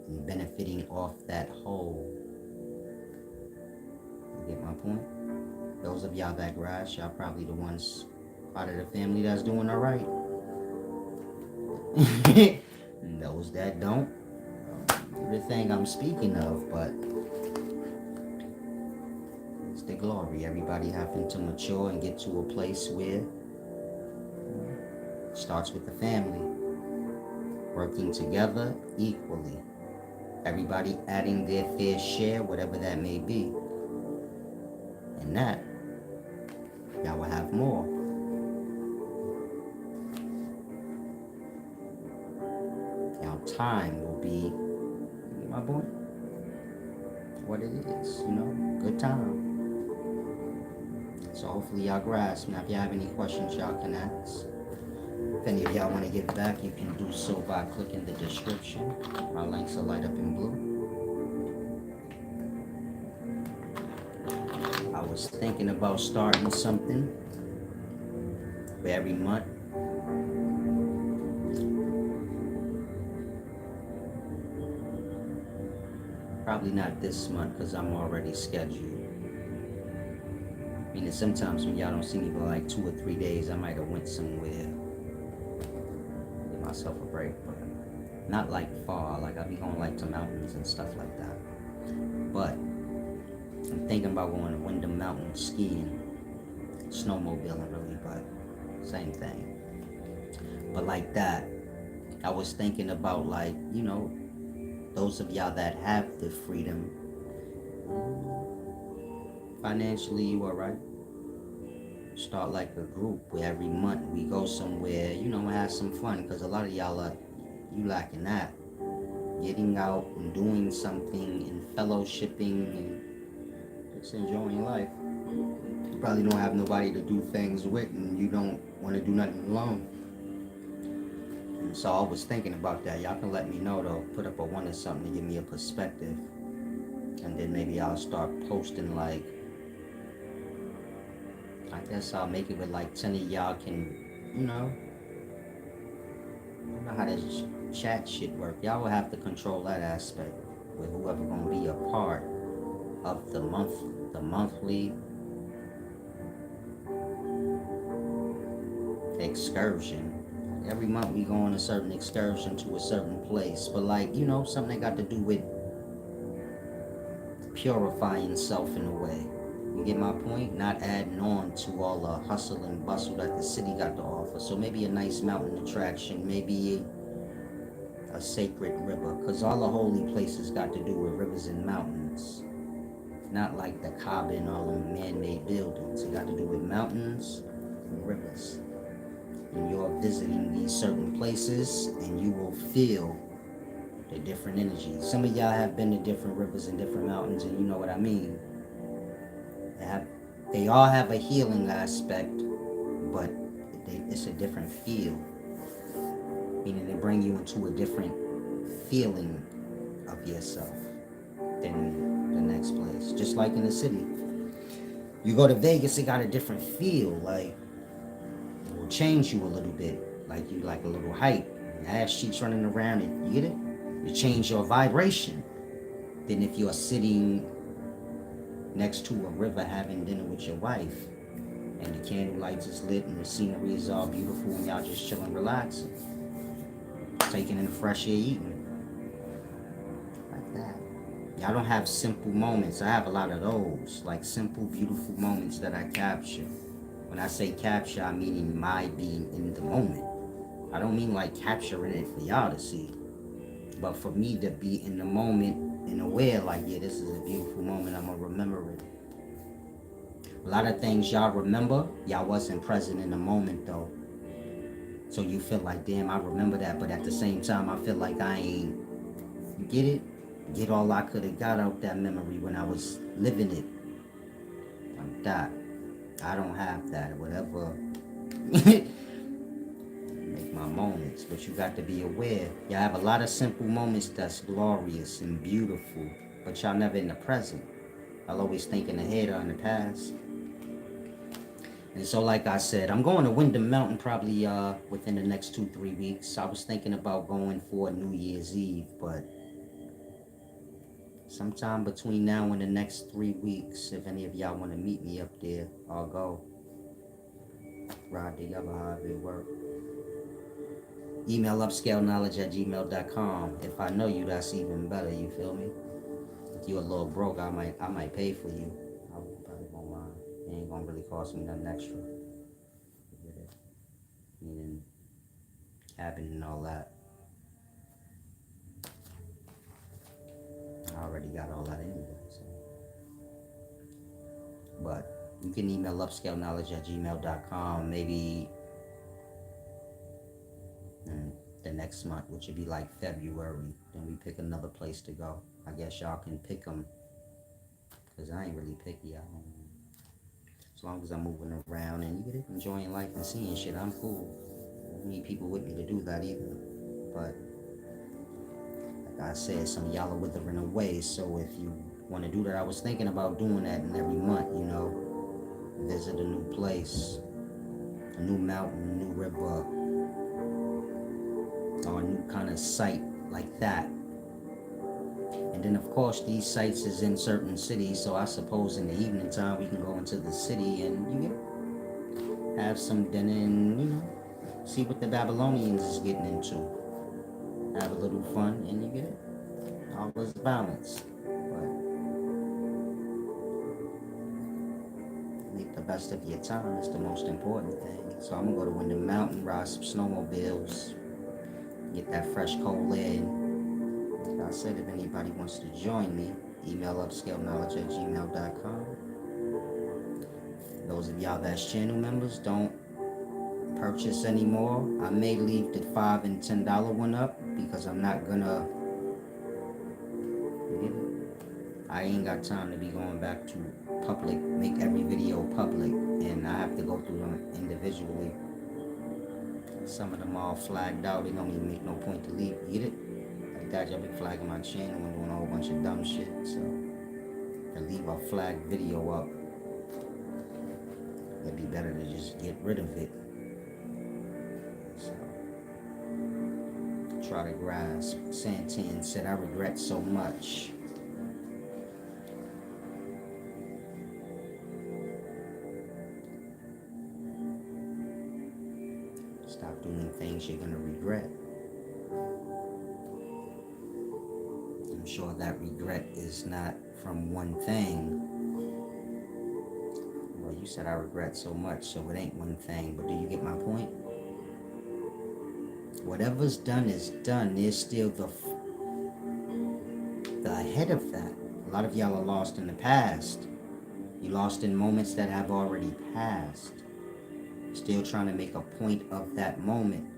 and benefiting off that whole. You get my point? Those of y'all that grass, y'all probably the ones part of the family that's doing all right. Those that don't, the thing I'm speaking of, but it's the glory. Everybody having to mature and get to a place where it starts with the family, working together equally. Everybody adding their fair share, whatever that may be. And that, y'all will have more. Now time will be, my boy, what it is, good time. So hopefully y'all grasp. Now if y'all have any questions, y'all can ask. If any of y'all want to get back, you can do so by clicking the description. My links will light up in blue. I was thinking about starting something for every month. Probably not this month because I'm already scheduled. I mean, sometimes when y'all don't see me for like 2 or 3 days, I might have went somewhere. Give myself a break, but not like far. Like I be going like to mountains and stuff like that. But I'm thinking about going to Windham Mountain skiing, snowmobiling really, but same thing. But like that, I was thinking about like, those of y'all that have the freedom, financially you alright. Start like a group where every month we go somewhere, and have some fun, because a lot of y'all you lacking that. Getting out and doing something and fellowshipping and just enjoying life. You probably don't have nobody to do things with and you don't want to do nothing alone. And so I was thinking about that. Y'all can let me know though. Put up a one or something to give me a perspective. And then maybe I'll start posting like, I guess I'll make it with like 10 of y'all can, I don't know how this chat shit work. Y'all will have to control that aspect with whoever gonna be a part of the monthly excursion. Every month we go on a certain excursion to a certain place, but like, something that got to do with purifying self in a way. You get my point? Not adding on to all the hustle and bustle that the city got to offer. So maybe a nice mountain attraction, maybe a sacred river, because all the holy places got to do with rivers and mountains. Not like the Kaaba and all the man-made buildings. It got to do with mountains and rivers. And you're visiting these certain places and you will feel the different energies. Some of y'all have been to different rivers and different mountains, and you know what I mean. They all have a healing aspect, but it's a different feel. Meaning they bring you into a different feeling of yourself than the next place. Just like in the city. You go to Vegas, it got a different feel. Like, it will change you a little bit. Like you like a little hype. Ass cheeks running around, and you get it? You change your vibration than if you're sitting next to a river having dinner with your wife and the candle lights is lit and the scenery is all beautiful and y'all just chilling, relaxing, taking in the fresh air, eating like that. Y'all don't have simple moments. I have a lot of those, like simple, beautiful moments that I capture. When I say capture, I mean in my being in the moment. I don't mean like capturing it for y'all to see, but for me to be in the moment and aware, like, yeah, this is a beautiful moment, I'm gonna remember it. A lot of things y'all remember, y'all wasn't present in the moment though. So you feel like, damn, I remember that, but at the same time, I feel like I ain't, you get it? Get all I could have got out that memory when I was living it. Like that. I don't have that, whatever. Make my moments, but you got to be aware. Y'all have a lot of simple moments that's glorious and beautiful, but y'all never in the present. I'll always thinking ahead or in the past. And so, like I said, I'm going to Windham Mountain probably within the next 2-3 weeks. I was thinking about going for New Year's Eve, but sometime between now and the next 3 weeks, if any of y'all want to meet me up there, I'll go. Ride together, however it work. Email upscaleknowledge@gmail.com. If I know you, that's even better. You feel me? If you a little broke, I might pay for you. I probably won't mind. It ain't gonna really cost me nothing extra. You get it? Meaning cabin and all that. I already got all that anyway. So. But you can email upscaleknowledge@gmail.com. Maybe the next month, which would be like February. Then we pick another place to go. I guess y'all can pick them, because I ain't really picky. As long as I'm moving around and you get it, enjoying life and seeing shit, I'm cool. I don't need people with me to do that either. But like I said, some of y'all are withering away. So if you want to do that, I was thinking about doing that in every month, visit a new place, a new mountain, a new river, or a new kind of site like that. And then of course these sites is in certain cities, so I suppose in the evening time we can go into the city and have some dinner and see what the Babylonians is getting into. Have a little fun and you get it. All is balanced. But make the best of your time is the most important thing. So I'm gonna go to Windham Mountain, ride some snowmobiles, get that fresh cold air. Like I said, if anybody wants to join me, email upscaleknowledge@gmail.com. Those of y'all that's channel members, don't purchase anymore. I may leave the $5 and $10 one up because I'm not gonna. I ain't got time to be going back to public, make every video public, and I have to go through them individually. Some of them all flagged out. It don't even make no point to leave. You get it? Like that, y'all be flagging my channel and doing a whole bunch of dumb shit. So to leave a flagged video up, it'd be better to just get rid of it. So try to grasp. Santin said, I regret so much. Stop doing things you're gonna regret. I'm sure that regret is not from one thing. Well, you said I regret so much, so it ain't one thing, but do you get my point? Whatever's done is done. There's still the ahead of that. A lot of y'all are lost in the past. You lost in moments that have already passed. Still trying to make a point of that moment.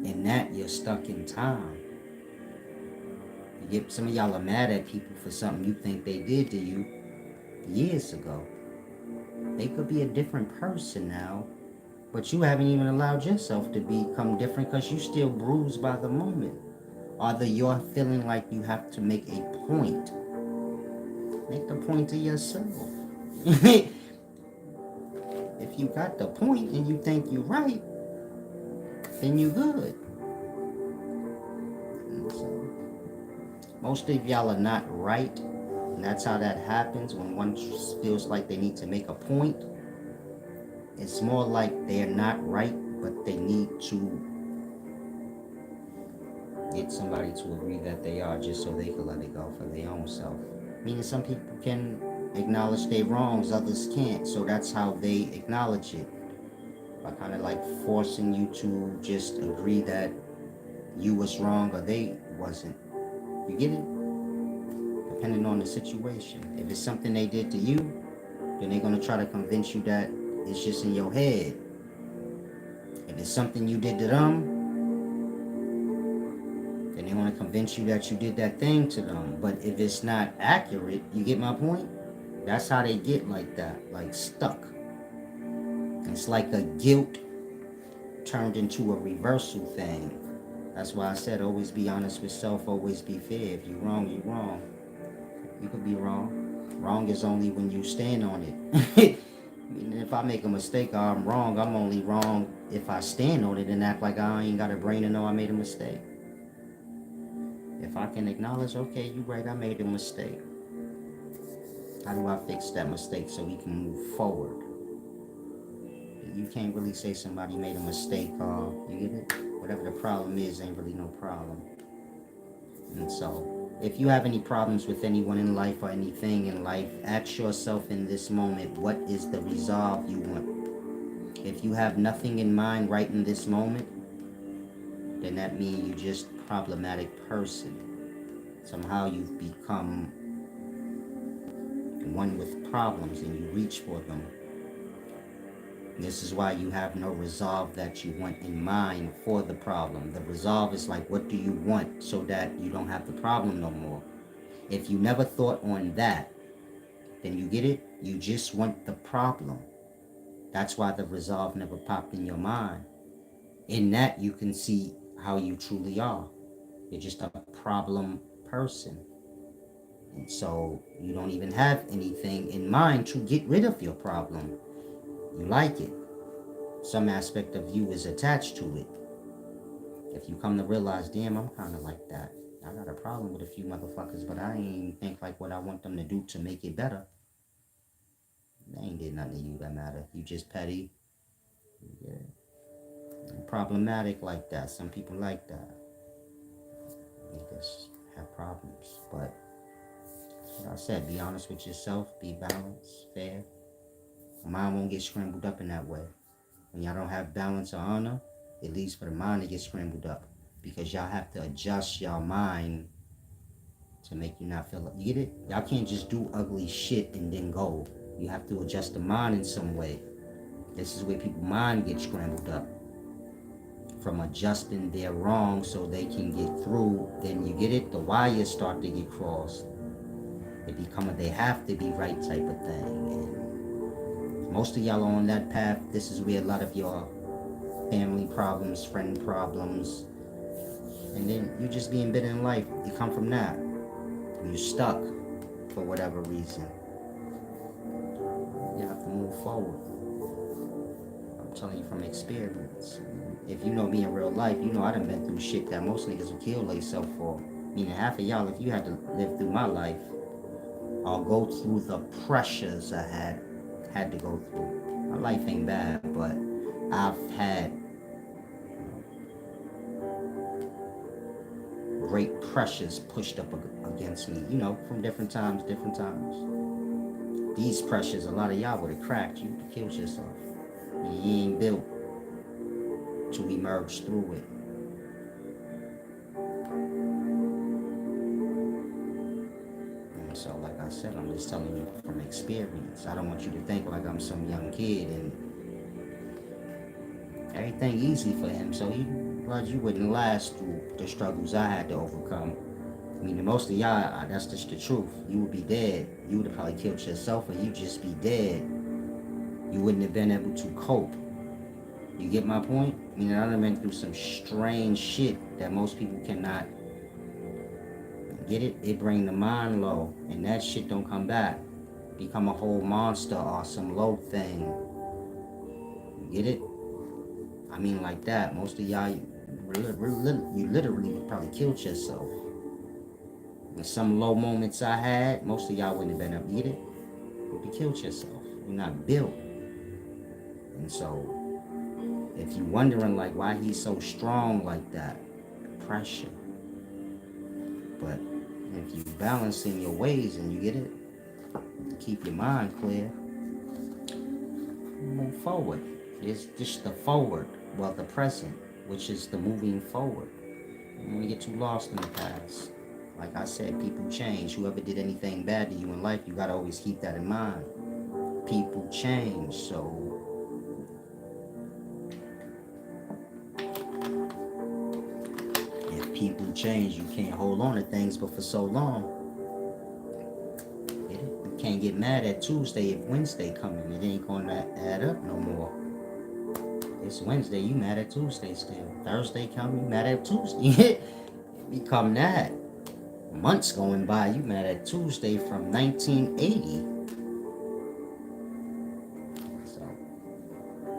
In that, you're stuck in time. Some of y'all are mad at people for something you think they did to you years ago. They could be a different person now, but you haven't even allowed yourself to become different because you're still bruised by the moment. Either you're feeling like you have to make a point. Make the point to yourself. If you got the point and you think you're right, then you're good. So, most of y'all are not right, and that's how that happens when one feels like they need to make a point. It's more like they're not right, but they need to get somebody to agree that they are, just so they can let it go for their own self. Meaning some people can acknowledge their wrongs, others can't, so that's how they acknowledge it. By kind of like forcing you to just agree that you was wrong or they wasn't. You get it? Depending on the situation. If it's something they did to you, then they're going to try to convince you that it's just in your head. If it's something you did to them, then they want to convince you that you did that thing to them. But if it's not accurate, you get my point? That's how they get like that, like stuck. It's like a guilt turned into a reversal thing. That's why I said always be honest with self, always be fair. If you're wrong, you're wrong. You could be wrong. Wrong is only when you stand on it. I mean, if I make a mistake or I'm wrong, I'm only wrong if I stand on it and act like I ain't got a brain to know I made a mistake. If I can acknowledge, okay, you right, I made a mistake. How do I fix that mistake so we can move forward? You can't really say somebody made a mistake, you get it? Whatever the problem is, ain't really no problem. And so, if you have any problems with anyone in life or anything in life, ask yourself in this moment, what is the resolve you want? If you have nothing in mind right in this moment, then that means you just problematic person. Somehow you've become one with problems and you reach for them. This is why you have no resolve that you want in mind for the problem. The resolve is like, what do you want so that you don't have the problem no more? If you never thought on that, then you get it? You just want the problem. That's why the resolve never popped in your mind. In that, you can see how you truly are. You're just a problem person. And so you don't even have anything in mind to get rid of your problem. You like it. Some aspect of you is attached to it. If you come to realize, damn, I'm kind of like that. I got a problem with a few motherfuckers, but I ain't even think like what I want them to do to make it better. They ain't did nothing to you that matter. You just petty. Yeah. And problematic like that. Some people like that. They just have problems. But like I said, be honest with yourself. Be balanced, fair. Your mind won't get scrambled up in that way. When y'all don't have balance or honor, it leads for the mind to get scrambled up. Because y'all have to adjust y'all mind to make you not feel like, you get it? Y'all can't just do ugly shit and then go. You have to adjust the mind in some way. This is where people's mind gets scrambled up. From adjusting their wrong so they can get through, then you get it? The wires start to get crossed. It become a they have to be right type of thing. And most of y'all are on that path. This is where a lot of your family problems, friend problems, and then you just being bitter in life. You come from that. You're stuck for whatever reason. You have to move forward. I'm telling you from experience. If you know me in real life, you know I done been through shit that most niggas would kill themselves for. Meaning half of y'all, if you had to live through my life, or go through the pressures I had to go through. My life ain't bad, but I've had great pressures pushed up against me, from different times. These pressures, a lot of y'all would have cracked. You killed yourself. You ain't built to emerge through it. And so, like I said, I'm just telling you from experience. I don't want you to think like I'm some young kid and everything easy for him. So he thought you wouldn't last through the struggles I had to overcome. I mean, most of y'all, that's just the truth. You would be dead. You would have probably killed yourself, or you'd just be dead. You wouldn't have been able to cope. You get my point? I mean, I've been through some strange shit that most people cannot get it. It bring the mind low, and that shit don't come back. Become a whole monster or some low thing. You get it? I mean, like that. Most of y'all, you literally probably killed yourself. And some low moments I had, most of y'all wouldn't have been able to get it. You killed yourself. You're not built. And so, if you're wondering like why he's so strong like that, pressure. But if you balance in your ways and you get it, keep your mind clear, move forward. It's just the forward, well, the present, which is the moving forward. You don't want to get too lost in the past. Like I said, people change. Whoever did anything bad to you in life, you got to always keep that in mind. People change, so if people change, you can't hold on to things but for so long. You can't get mad at Tuesday if Wednesday coming. It ain't going to add up no more. It's Wednesday, you mad at Tuesday still. Thursday come, you mad at Tuesday. It become that. Months going by, you mad at Tuesday from 1980. So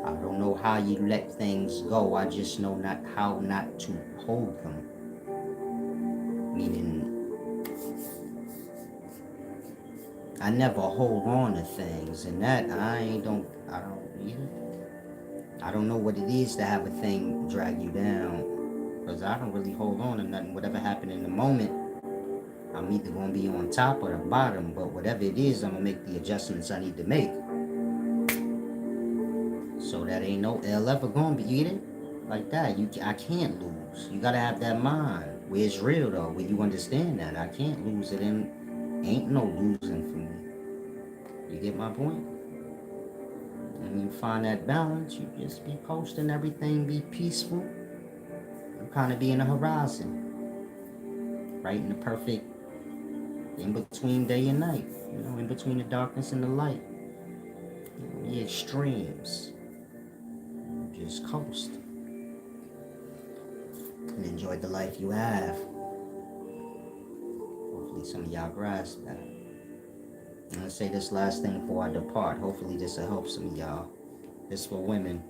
I don't know how you let things go. I just know not how not to hold them. Meaning, I never hold on to things, and that I don't either. I don't know what it is to have a thing drag you down, because I don't really hold on to nothing. Whatever happened in the moment, I'm either gonna be on top or the bottom, but whatever it is, I'm gonna make the adjustments I need to make. So that ain't no L ever gonna be eating like that. I can't lose. You gotta have that mind where it's real though, where you understand that I can't lose it, and ain't no losing for me. You get my point? And you find that balance, you just be coasting, everything be peaceful. You kind of be in the horizon, right in the perfect, in between day and night. In between the darkness and the light. The extremes. Just coast and enjoy the life you have. Hopefully some of y'all grasp that. I'm gonna say this last thing before I depart. Hopefully this will help some of y'all. This for women.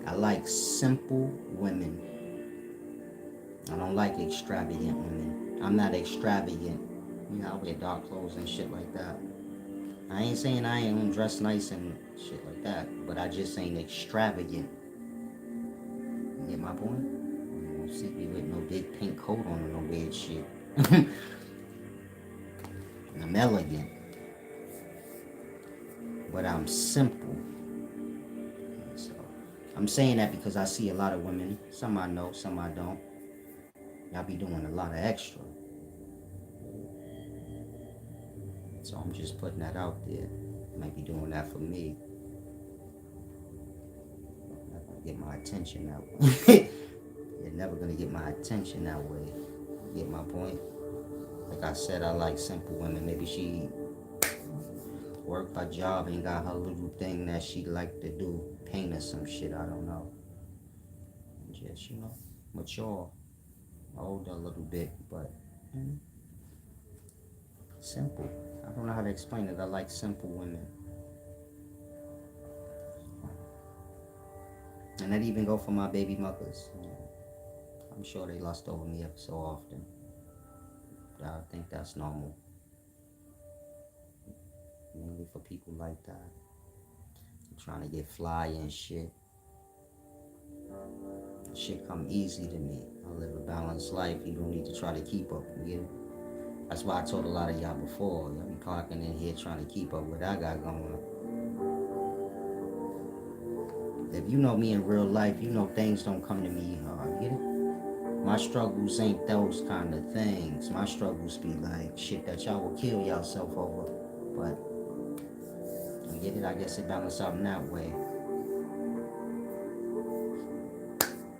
I like simple women. I don't like extravagant women. I'm not extravagant. I wear dark clothes and shit like that. I ain't saying I ain't gonna dress nice and shit like that, but I just ain't extravagant. You get my point? You don't see me with no big pink coat on or no weird shit. I'm elegant, but I'm simple. So I'm saying that because I see a lot of women. Some I know, some I don't. Y'all be doing a lot of extra. So I'm just putting that out there. Might be doing that for me. Not gonna get my attention that way. You're never gonna get my attention that way. You get my point? Like I said, I like simple women. Maybe she work her job and got her little thing that she like to do, paint or some shit. I don't know. Just mature, older a little bit, but simple. I don't know how to explain it. I like simple women. And that even go for my baby mothers. I'm sure they lust over me ever so often. But I think that's normal. Mainly for people like that. I'm trying to get fly and shit. Shit come easy to me. I live a balanced life. You don't need to try to keep up. That's why I told a lot of y'all before. Y'all be clocking in here trying to keep up with what I got going. If you know me in real life, you know things don't come to me hard. Get it? My struggles ain't those kind of things. My struggles be like shit that y'all will kill yourself over. But you get it? I guess it balances out in that way.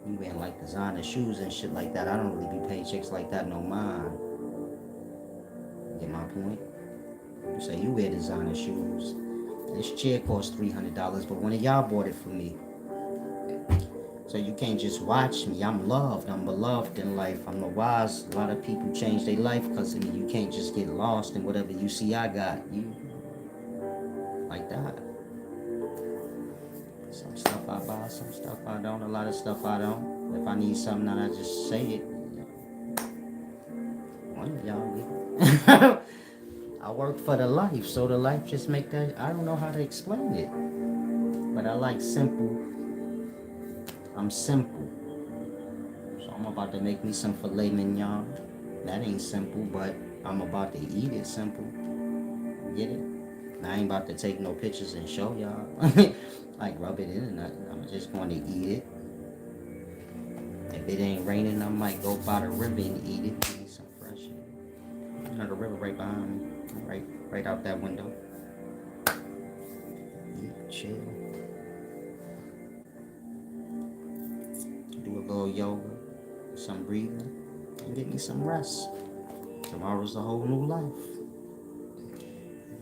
You wearing like designer shoes and shit like that. I don't really be paying chicks like that no mind. You get my point? You say you wear designer shoes. This chair costs $300, but one of y'all bought it for me. So you can't just watch me. I'm loved. I'm beloved in life. I'm the wise. A lot of people change their life because of me. You can't just get lost in whatever you see I got. You like that. Some stuff I buy, some stuff I don't. A lot of stuff I don't. If I need something, I just say it. One of y'all get it. I work for the life, so the life just make that. I don't know how to explain it, but I like simple. I'm simple. So I'm about to make me some filet mignon. That ain't simple, but I'm about to eat it simple. Get it? I ain't about to take no pictures and show y'all. Like rub it in and nothing. I'm just going to eat it. If it ain't raining, I might go by the river and eat it. Eat some fresh. The river right behind me. Right out that window. Eat, chill. Do a little yoga. Some breathing. And get me some rest. Tomorrow's a whole new life.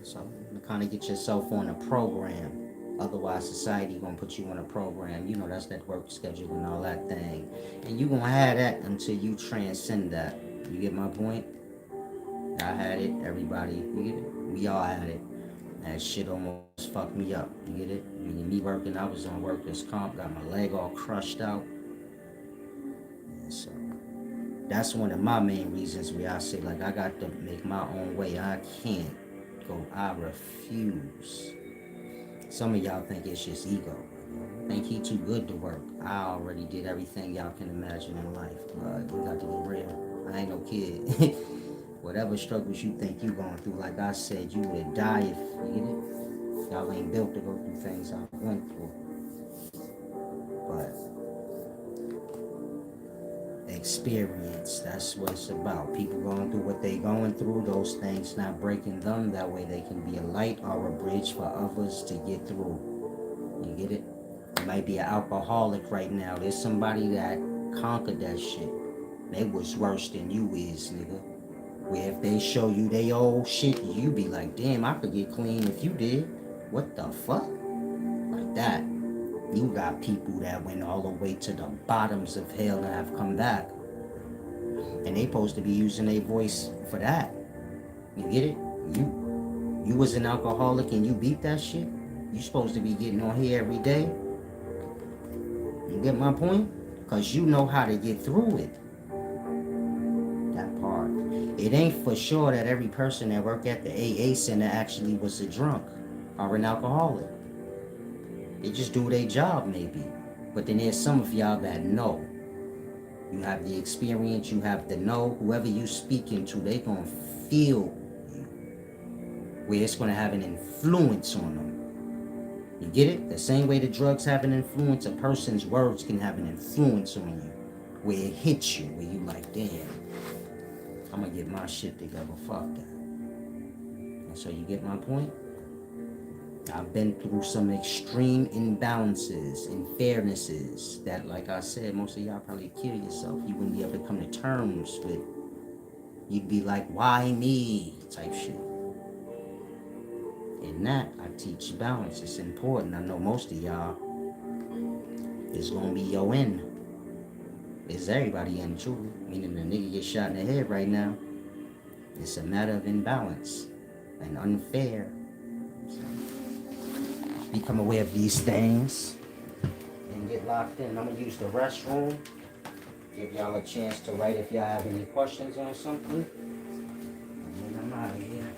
So you kind of get yourself on a program. Otherwise, society gonna put you on a program. You know, that's that work schedule and all that thing. And you gonna have that until you transcend that. You get my point? I had it. Everybody, you get it? We all had it. That shit almost fucked me up. You get it? I mean, me working, I was on workers' comp, got my leg all crushed out. So that's one of my main reasons where I say, like, I got to make my own way. I can't go. I refuse. Some of y'all think it's just ego. Think he too good to work. I already did everything y'all can imagine in life. We got to get real. I ain't no kid. Whatever struggles you think you going through, like I said, you would die if you get it. Y'all ain't built to go through things I went through. But experience, that's what it's about. People going through what they going through, those things not breaking them. That way they can be a light or a bridge for others to get through. You get it? You might be an alcoholic right now. There's somebody that conquered that shit. They was worse than you is, nigga. Where if they show you they old shit, you be like, damn, I could get clean if you did. What the fuck? Like that. You got people that went all the way to the bottoms of hell and have come back. And they supposed to be using their voice for that. You get it? You was an alcoholic and you beat that shit. You supposed to be getting on here every day. You get my point? Cause you know how to get through it. That part. It ain't for sure that every person that worked at the AA center actually was a drunk or an alcoholic. They just do their job maybe. But then there's some of y'all that know. You have the experience, you have the know. Whoever you speaking to, they gonna feel you. Where it's gonna have an influence on them. You get it? The same way the drugs have an influence, a person's words can have an influence on you. Where it hits you, where you like, damn, I'm gonna get my shit together, fuck that. And so you get my point? I've been through some extreme imbalances and fairnesses that, like I said, most of y'all probably kill yourself. You wouldn't be able to come to terms with. You'd be like, why me? Type shit. In that, I teach balance. It's important. I know most of y'all, it's gonna be your end. It's everybody in, truly. Meaning the nigga get shot in the head right now. It's a matter of imbalance and unfair. So, become aware of these things and get locked in. I'm gonna use the restroom. Give y'all a chance to write if y'all have any questions on something. And then I'm out of here.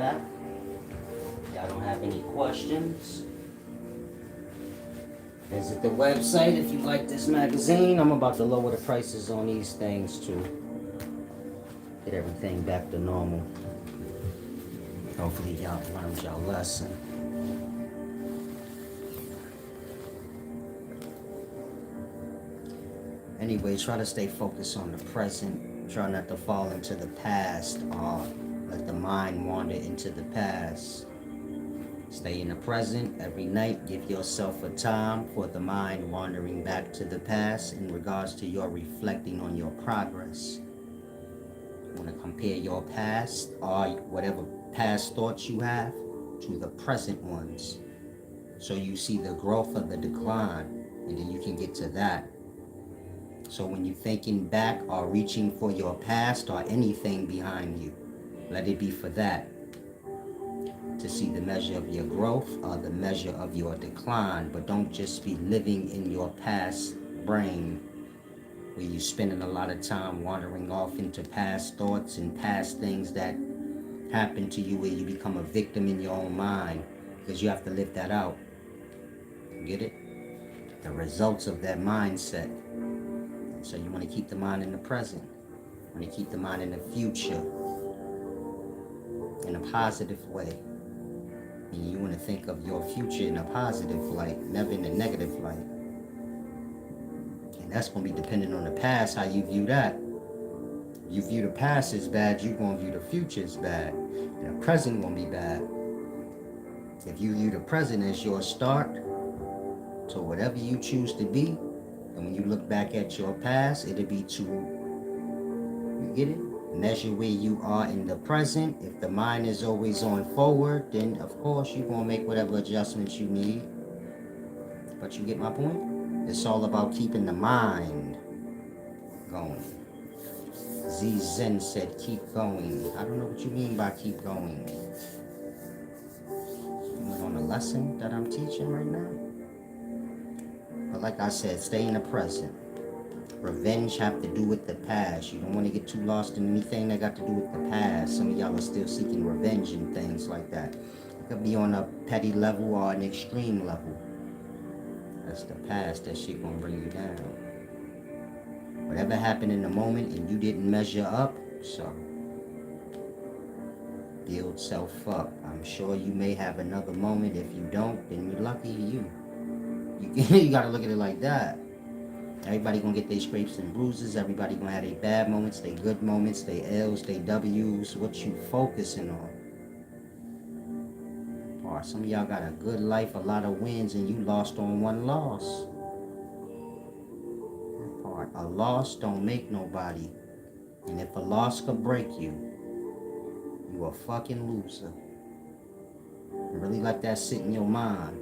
back. Y'all don't have any questions, visit the website if you like this magazine. I'm about to lower the prices on these things too. Get everything back to normal. Hopefully y'all learned y'all lesson. Anyway, try to stay focused on the present. Try not to fall into the past or let the mind wander into the past. Stay in the present every night. Give yourself a time for the mind wandering back to the past in regards to your reflecting on your progress. You want to compare your past or whatever past thoughts you have to the present ones. So you see the growth of the decline, and then you can get to that. So when you're thinking back or reaching for your past or anything behind you, let it be for that. To see the measure of your growth or the measure of your decline, but don't just be living in your past brain where you're spending a lot of time wandering off into past thoughts and past things that happen to you where you become a victim in your own mind because you have to live that out. Get it? The results of that mindset. So you want to keep the mind in the present. You want to keep the mind in the future in a positive way. And you want to think of your future in a positive light, never in a negative light. And that's going to be dependent on the past, how you view that. If you view the past as bad, you're going to view the future as bad. And the present going to be bad. If you view the present as your start to whatever you choose to be, and when you look back at your past, it'll be to, you get it? Measure where you are in the present. If the mind is always on forward, then of course you're going to make whatever adjustments you need. But you get my point? It's all about keeping the mind going. Z Zen said, keep going. I don't know what you mean by keep going. You on a lesson that I'm teaching right now? But like I said, stay in the present. Revenge have to do with the past. You don't want to get too lost in anything that got to do with the past. Some of y'all are still seeking revenge and things like that. It could be on a petty level or an extreme level. That's the past. That shit gonna bring you down. Whatever happened in the moment and you didn't measure up, so build self up. I'm sure you may have another moment. If you don't, then you're lucky you. You gotta look at it like that. Everybody gonna get their scrapes and bruises. Everybody gonna have their bad moments, their good moments, their L's, their W's. What you focusing on? Or some of y'all got a good life, a lot of wins, and you lost on one loss. Or a loss don't make nobody. And if a loss could break you, you a fucking loser. And really let that sit in your mind.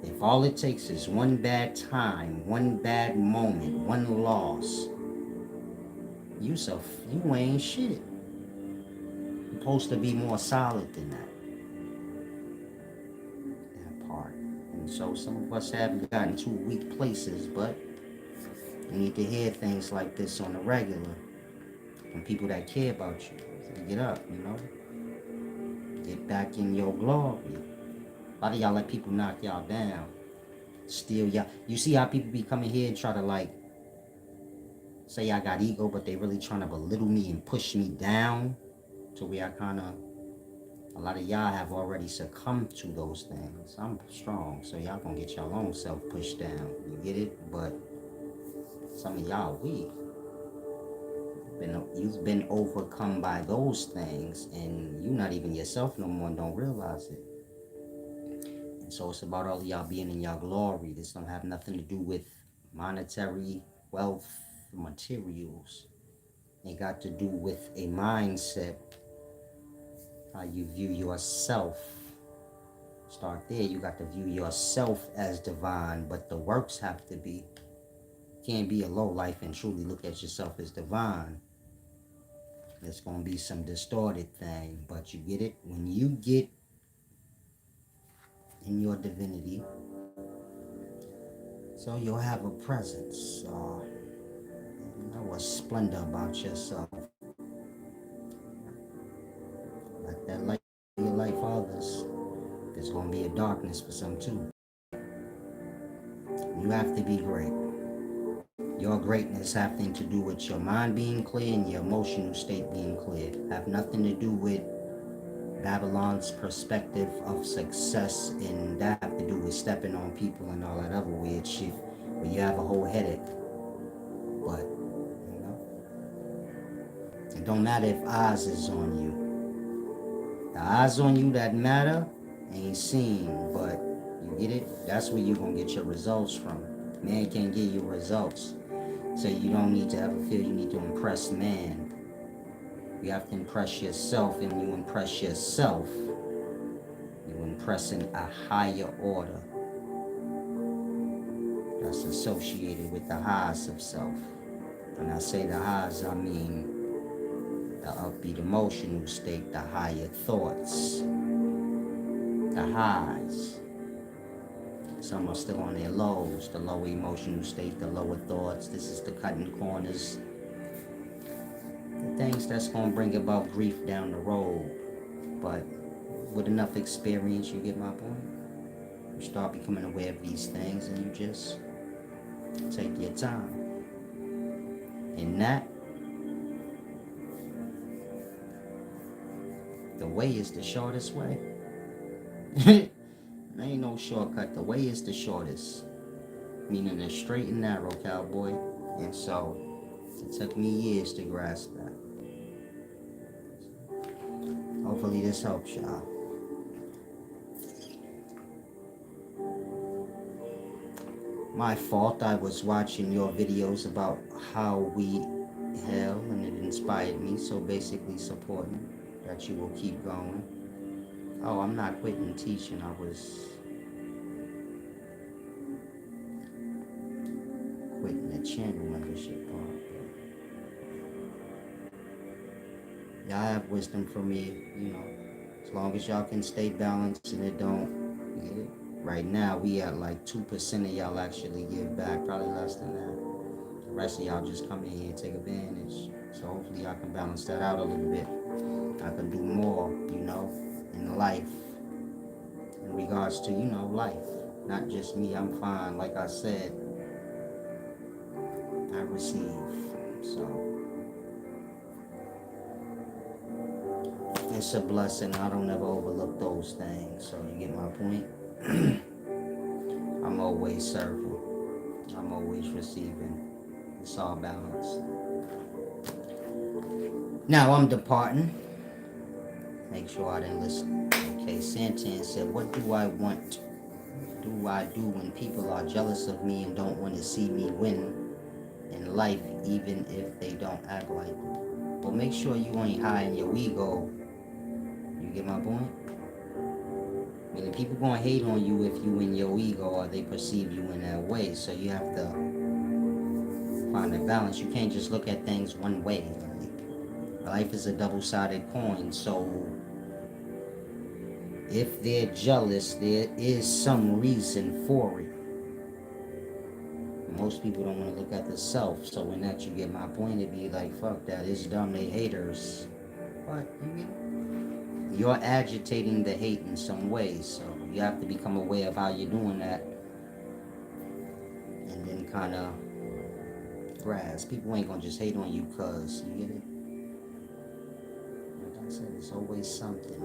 If all it takes is one bad time, one bad moment, one loss, you ain't shit. You're supposed to be more solid than that. That part. And so some of us have gotten to weak places, but you need to hear things like this on a regular from people that care about you. So get up, Get back in your glory. A lot of y'all let people knock y'all down. Steal y'all. You see how people be coming here and try to say I got ego, but they really trying to belittle me and push me down to where a lot of y'all have already succumbed to those things. I'm strong, so y'all gonna get y'all own self pushed down. You get it? But some of y'all weak. You've been overcome by those things, and you're not even yourself no more and don't realize it. And so it's about all of y'all being in y'all glory. This don't have nothing to do with monetary wealth, materials. It got to do with a mindset, how you view yourself. Start there. You got to view yourself as divine, but the works have to be. Can't be a low life and truly look at yourself as divine. There's going to be some distorted thing, but you get it? When you get in your divinity, so you'll have a presence, a splendor about yourself. Let that light darkness for some too. You have to be great. Your greatness having to do with your mind being clear and your emotional state being clear. Have nothing to do with Babylon's perspective of success, and that have to do with stepping on people and all that other weird shit where you have a whole headache. But, you know, it don't matter if eyes is on you. The eyes on you that matter ain't seen, but you get it? That's where you're gonna get your results from. Man can't give you results. So you don't need to ever feel you need to impress man. You have to impress yourself, and when you impress yourself, you're impressing a higher order that's associated with the highs of self. When I say the highs, I mean the upbeat emotional state, the higher thoughts, the highs. Some are still on their lows, the lower emotional state, the lower thoughts. This is the cutting corners, the things that's going to bring about grief down the road. But with enough experience, you get my point? You start becoming aware of these things and you just take your time. And that, the way is the shortest way. There ain't no shortcut. The way is the shortest. Meaning the straight and narrow, cowboy. And so, it took me years to grasp that. Hopefully this helps y'all. My fault, I was watching your videos about how we hell, and it inspired me. So basically supporting that you will keep going. Oh, I'm not quitting teaching. I was quitting the channel membership part. Y'all have wisdom from me, you know. As long as y'all can stay balanced and it don't, you get it? Right now, we at like 2% of y'all actually give back, probably less than that. The rest of y'all just come in here and take advantage. So hopefully I can balance that out a little bit. I can do more, you know, in life. In regards to, you know, life. Not just me, I'm fine. Like I said, I receive. So it's a blessing. I don't ever overlook those things. So you get my point? I'm always serving. I'm always receiving. It's all balanced. Now I'm departing. Make sure I didn't listen. Okay, Santan said, what do I want? Do I do when people are jealous of me and don't want to see me win in life, even if they don't act like it? Well, make sure you ain't high in your ego. You get my point? I mean, people gonna hate on you if you in your ego or they perceive you in that way. So you have to find a balance. You can't just look at things one way. Life is a double-sided coin. So if they're jealous, there is some reason for it. Most people don't want to look at the self. So when that, you get my point, it'd be like, fuck that, it's dumb, they haters. But you're agitating the hate in some ways. So you have to become aware of how you're doing that. And then kind of grasp. People ain't gonna just hate on you cause, you get it? Like I said, it's always something.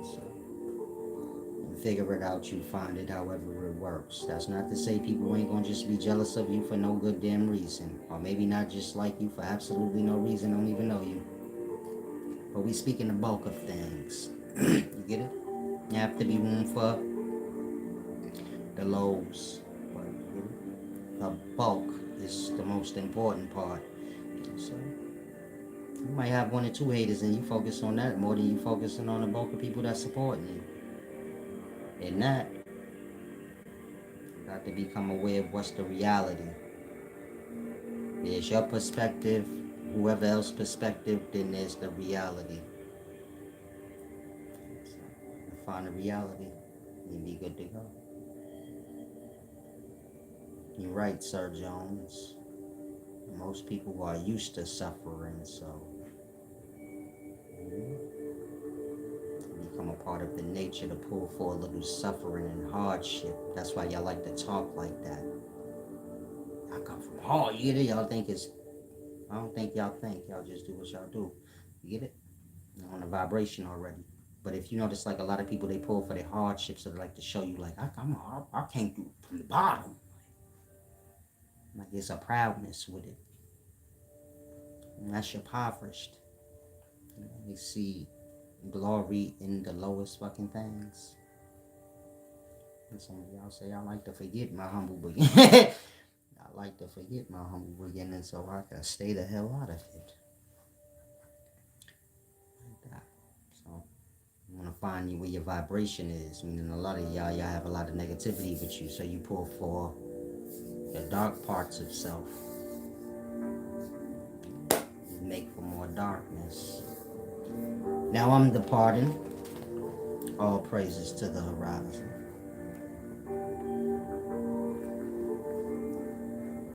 So figure it out, you find it however it works. That's not to say people ain't gonna just be jealous of you for no good damn reason. Or maybe not just like you for absolutely no reason, don't even know you. But we speak in the bulk of things. You get it? You have to be room for the lows. But you get it? The bulk is the most important part. So you might have one or two haters and you focus on that more than you focusing on the bulk of people that's supporting you. And that, you got to become aware of what's the reality. There's your perspective, whoever else's perspective, then there's the reality. So, find the reality, you'll be good to go. You're right, Sir Jones. Most people are used to suffering, so be become a part of the nature to pull for a little suffering and hardship. That's why y'all like to talk like that. I come from hard. You get it? Y'all think it's, I don't think y'all think. Y'all just do what y'all do. You get it? You're on a vibration already. But if you notice, like a lot of people, they pull for their hardships, so they like to show you, like, I came through from the bottom. Like, there's a proudness with it. And that's impoverished. You know, they see glory in the lowest fucking things. And some of y'all say, I like to forget my humble beginning. I like to forget my humble beginning so I can stay the hell out of it. Like that. So, you want to find you where your vibration is. Meaning a lot of y'all have a lot of negativity with you, so you pull for the dark parts of self. You make for more darkness. Now I'm departing. All praises to the horizon.